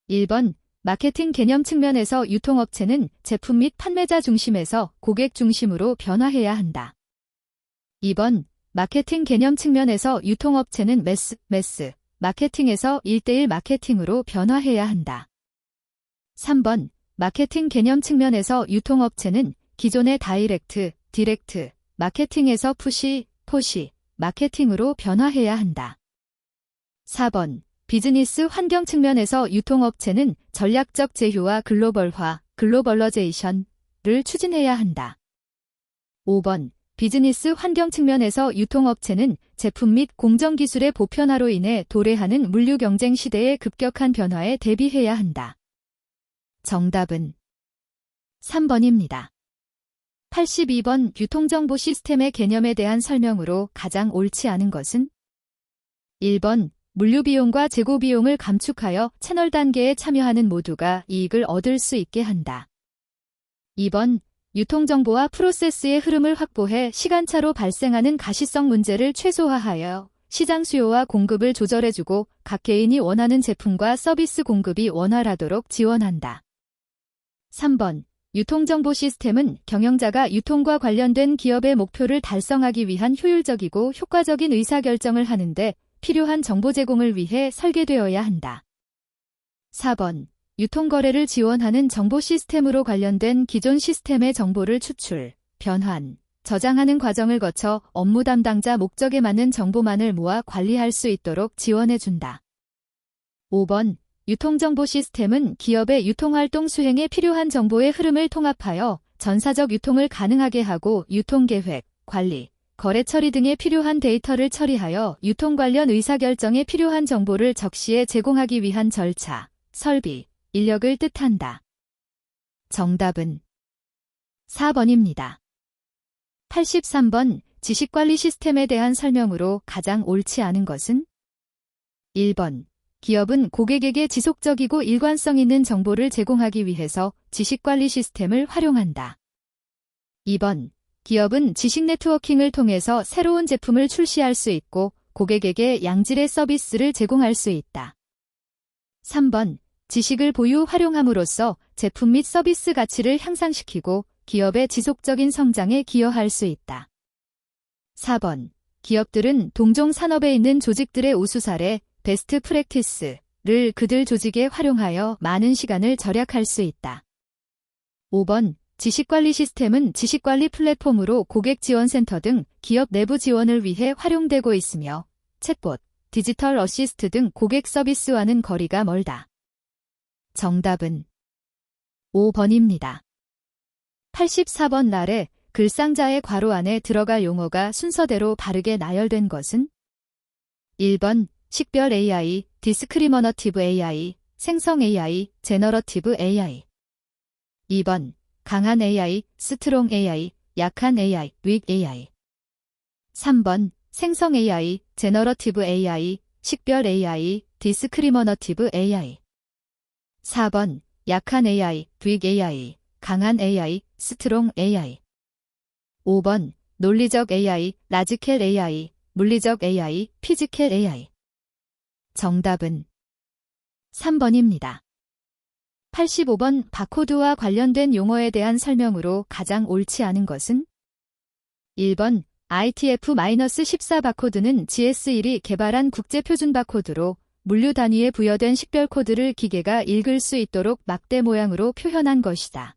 1번. 마케팅 개념 측면에서 유통업체는 제품 및 판매자 중심에서 고객 중심으로 변화해야 한다. 2번. 마케팅 개념 측면에서 유통업체는 매스 마케팅에서 1:1 마케팅으로 변화해야 한다. 3번. 마케팅 개념 측면에서 유통업체는 기존의 디렉트 마케팅에서 포시 마케팅으로 변화해야 한다. 4번. 비즈니스 환경 측면에서 유통업체는 전략적 제휴와 글로벌라이제이션을 추진해야 한다. 5번. 비즈니스 환경 측면에서 유통업체는 제품 및 공정기술의 보편화로 인해 도래하는 물류 경쟁 시대의 급격한 변화에 대비해야 한다. 정답은 3번입니다. 82번. 유통정보 시스템의 개념에 대한 설명으로 가장 옳지 않은 것은? 1번. 물류비용과 재고비용을 감축하여 채널 단계에 참여하는 모두가 이익을 얻을 수 있게 한다. 2번. 유통정보와 프로세스의 흐름을 확보해 시간차로 발생하는 가시성 문제를 최소화하여 시장 수요와 공급을 조절해주고 각 개인이 원하는 제품과 서비스 공급이 원활하도록 지원한다. 3번. 유통정보 시스템은 경영자가 유통과 관련된 기업의 목표를 달성하기 위한 효율적이고 효과적인 의사결정을 하는데 필요한 정보 제공을 위해 설계되어야 한다. 4번. 유통거래를 지원하는 정보 시스템으로 관련된 기존 시스템의 정보를 추출, 변환, 저장하는 과정을 거쳐 업무 담당자 목적에 맞는 정보만을 모아 관리할 수 있도록 지원해준다. 5번. 유통정보 시스템은 기업의 유통활동 수행에 필요한 정보의 흐름을 통합하여 전사적 유통을 가능하게 하고 유통계획, 관리, 거래 처리 등에 필요한 데이터를 처리하여 유통 관련 의사결정에 필요한 정보를 적시에 제공하기 위한 절차, 설비, 인력을 뜻한다. 정답은 4번입니다. 83번. 지식관리 시스템에 대한 설명으로 가장 옳지 않은 것은? 1번. 기업은 고객에게 지속적이고 일관성 있는 정보를 제공하기 위해서 지식관리 시스템을 활용한다. 2번. 기업은 지식 네트워킹을 통해서 새로운 제품을 출시할 수 있고 고객에게 양질의 서비스를 제공할 수 있다. 3번. 지식을 보유 활용함으로써 제품 및 서비스 가치를 향상시키고 기업의 지속적인 성장에 기여할 수 있다. 4번. 기업들은 동종 산업에 있는 조직들의 우수 사례, 베스트 프랙티스를 그들 조직에 활용하여 많은 시간을 절약할 수 있다. 5번. 지식관리 시스템은 지식관리 플랫폼으로 고객 지원센터 등 기업 내부 지원을 위해 활용되고 있으며 챗봇, 디지털 어시스트 등 고객 서비스와는 거리가 멀다. 정답은 5번입니다. 84번. 아래 글상자의 괄호 안에 들어갈 용어가 순서대로 바르게 나열된 것은? 1번. 식별 AI, 디스크리미너티브 AI, 생성 AI, 제너러티브 AI. 2번. 강한 AI, 스트롱 AI, 약한 AI, 윅 AI. 3번. 생성 AI, 제너러티브 AI, 식별 AI, 디스크리미너티브 AI. 4번. 약한 AI, 윅 AI, 강한 AI, 스트롱 AI. 5번. 논리적 AI, 라지컬 AI, 물리적 AI, 피지컬 AI. 정답은 3번입니다. 85번. 바코드와 관련된 용어에 대한 설명으로 가장 옳지 않은 것은? 1번. ITF-14 바코드는 GS1이 개발한 국제표준 바코드로 물류 단위에 부여된 식별 코드를 기계가 읽을 수 있도록 막대 모양으로 표현한 것이다.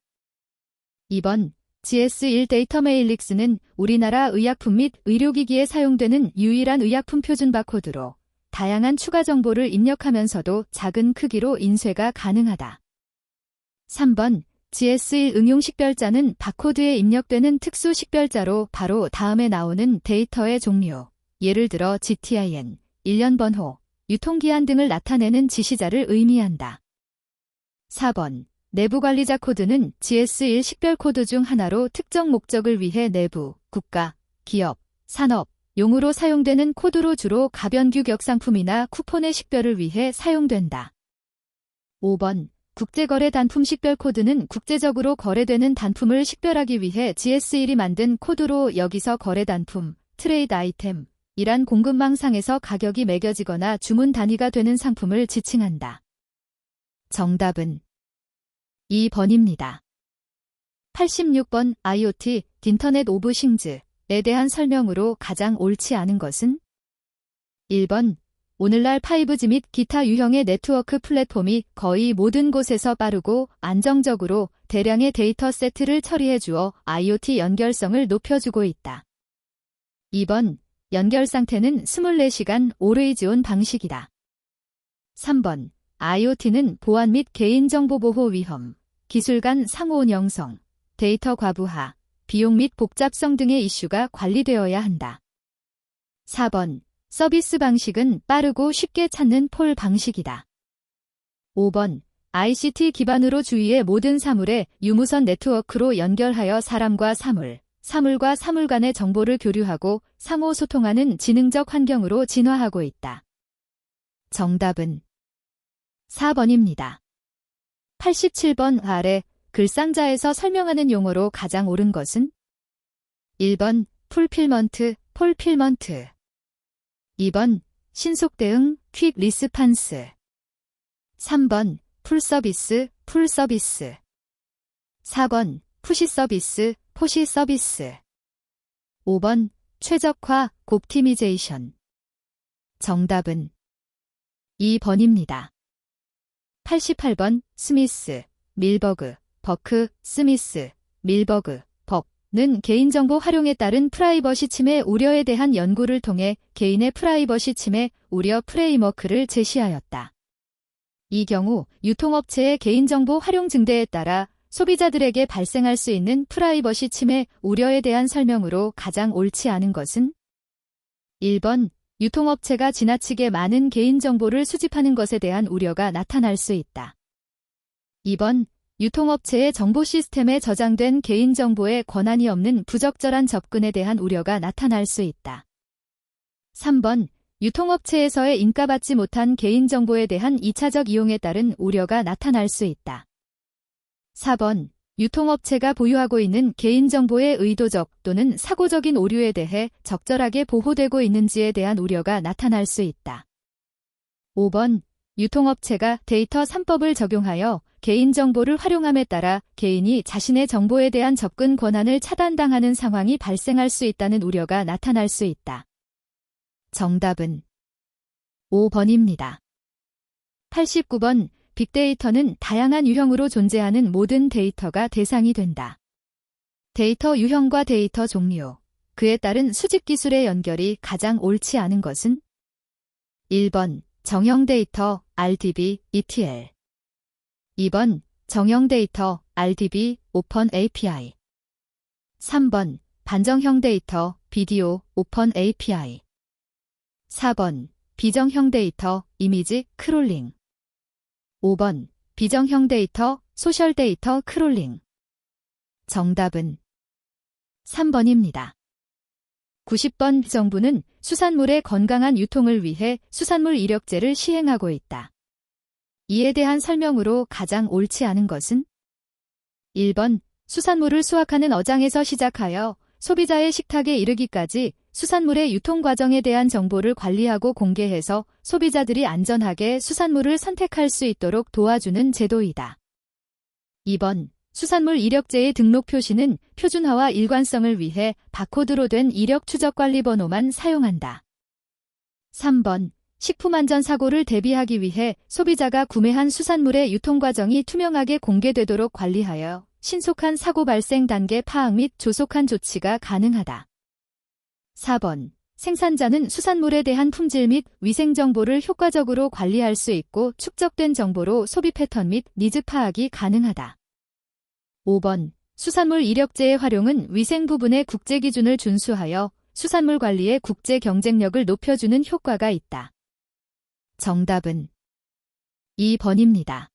2번 GS1 데이터 메일릭스는 우리나라 의약품 및 의료기기에 사용되는 유일한 의약품 표준 바코드로 다양한 추가 정보를 입력하면서도 작은 크기로 인쇄가 가능하다. 3번 GS1 응용 식별자는 바코드에 입력되는 특수 식별자로 바로 다음에 나오는 데이터의 종류, 예를 들어 GTIN, 일련 번호, 유통기한 등을 나타내는 지시자를 의미한다. 4번 내부관리자 코드는 GS1 식별 코드 중 하나로 특정 목적을 위해 내부, 국가, 기업, 산업, 용으로 사용되는 코드로 주로 가변규격 상품이나 쿠폰의 식별을 위해 사용된다. 5번 국제거래 단품 식별 코드는 국제적으로 거래되는 단품을 식별하기 위해 GS1이 만든 코드로 여기서 거래 단품, 트레이드 아이템, 이란 공급망상에서 가격이 매겨지거나 주문 단위가 되는 상품을 지칭한다. 정답은 2번입니다. 86번 IoT, 인터넷 오브 싱즈에 대한 설명으로 가장 옳지 않은 것은? 1번 오늘날 5G 및 기타 유형의 네트워크 플랫폼이 거의 모든 곳에서 빠르고 안정적으로 대량의 데이터 세트를 처리해 주어 IoT 연결성을 높여주고 있다. 2번 연결 상태는 24시간 always-on 방식이다. 3번 IoT는 보안 및 개인정보 보호 위험, 기술 간 상호 운영성, 데이터 과부하, 비용 및 복잡성 등의 이슈가 관리되어야 한다. 4번 서비스 방식은 빠르고 쉽게 찾는 폴 방식이다. 5번 ICT 기반으로 주위의 모든 사물에 유무선 네트워크로 연결하여 사람과 사물, 사물과 사물 간의 정보를 교류하고 상호 소통하는 지능적 환경으로 진화하고 있다. 정답은 4번입니다. 87번 아래 글상자에서 설명하는 용어로 가장 옳은 것은? 1번 풀필먼트, 폴필먼트. 2번 신속 대응, 퀵 리스판스. 3번 풀서비스, 풀서비스. 4번 푸시 서비스, 포시 서비스. 5번 최적화, 옵티미제이션. 정답은 2번입니다. 88번 스미스, 밀버그, 버크, 스미스, 밀버그, 벅는 개인정보 활용에 따른 프라이버시 침해 우려에 대한 연구를 통해 개인의 프라이버시 침해 우려 프레임워크를 제시하였다. 이 경우 유통업체의 개인정보 활용 증대에 따라 소비자들에게 발생할 수 있는 프라이버시 침해 우려에 대한 설명으로 가장 옳지 않은 것은? 1번 유통업체가 지나치게 많은 개인정보를 수집하는 것에 대한 우려가 나타날 수 있다. 2번 유통업체의 정보 시스템에 저장된 개인정보에 권한이 없는 부적절한 접근에 대한 우려가 나타날 수 있다. 3번 유통업체에서의 인가받지 못한 개인정보에 대한 2차적 이용에 따른 우려가 나타날 수 있다. 4번 유통업체가 보유하고 있는 개인정보의 의도적 또는 사고적인 오류에 대해 적절하게 보호되고 있는지에 대한 우려가 나타날 수 있다. 5번 유통업체가 데이터 3법을 적용하여 개인정보를 활용함에 따라 개인이 자신의 정보에 대한 접근 권한을 차단당하는 상황이 발생할 수 있다는 우려가 나타날 수 있다. 정답은 5번입니다. 89번 빅데이터는 다양한 유형으로 존재하는 모든 데이터가 대상이 된다. 데이터 유형과 데이터 종류, 그에 따른 수집 기술의 연결이 가장 옳지 않은 것은? 1번 정형 데이터, RDB, ETL. 2번 정형 데이터, RDB, 오픈 API. 3번 반정형 데이터, 비디오, 오픈 API. 4번 비정형 데이터, 이미지, 크롤링. 5번 비정형 데이터, 소셜 데이터 크롤링. 정답은 3번입니다. 90번 정부는 수산물의 건강한 유통을 위해 수산물 이력제를 시행하고 있다. 이에 대한 설명으로 가장 옳지 않은 것은? 1번 수산물을 수확하는 어장에서 시작하여 소비자의 식탁에 이르기까지 수산물의 유통 과정에 대한 정보를 관리하고 공개해서 소비자들이 안전하게 수산물을 선택할 수 있도록 도와주는 제도이다. 2번 수산물 이력제의 등록 표시는 표준화와 일관성을 위해 바코드로 된 이력 추적 관리 번호만 사용한다. 3번 식품안전 사고를 대비하기 위해 소비자가 구매한 수산물의 유통 과정이 투명하게 공개되도록 관리하여 신속한 사고 발생 단계 파악 및 조속한 조치가 가능하다. 4번. 생산자는 수산물에 대한 품질 및 위생 정보를 효과적으로 관리할 수 있고 축적된 정보로 소비 패턴 및 니즈 파악이 가능하다. 5번. 수산물 이력제의 활용은 위생 부분의 국제 기준을 준수하여 수산물 관리의 국제 경쟁력을 높여주는 효과가 있다. 정답은 2번입니다.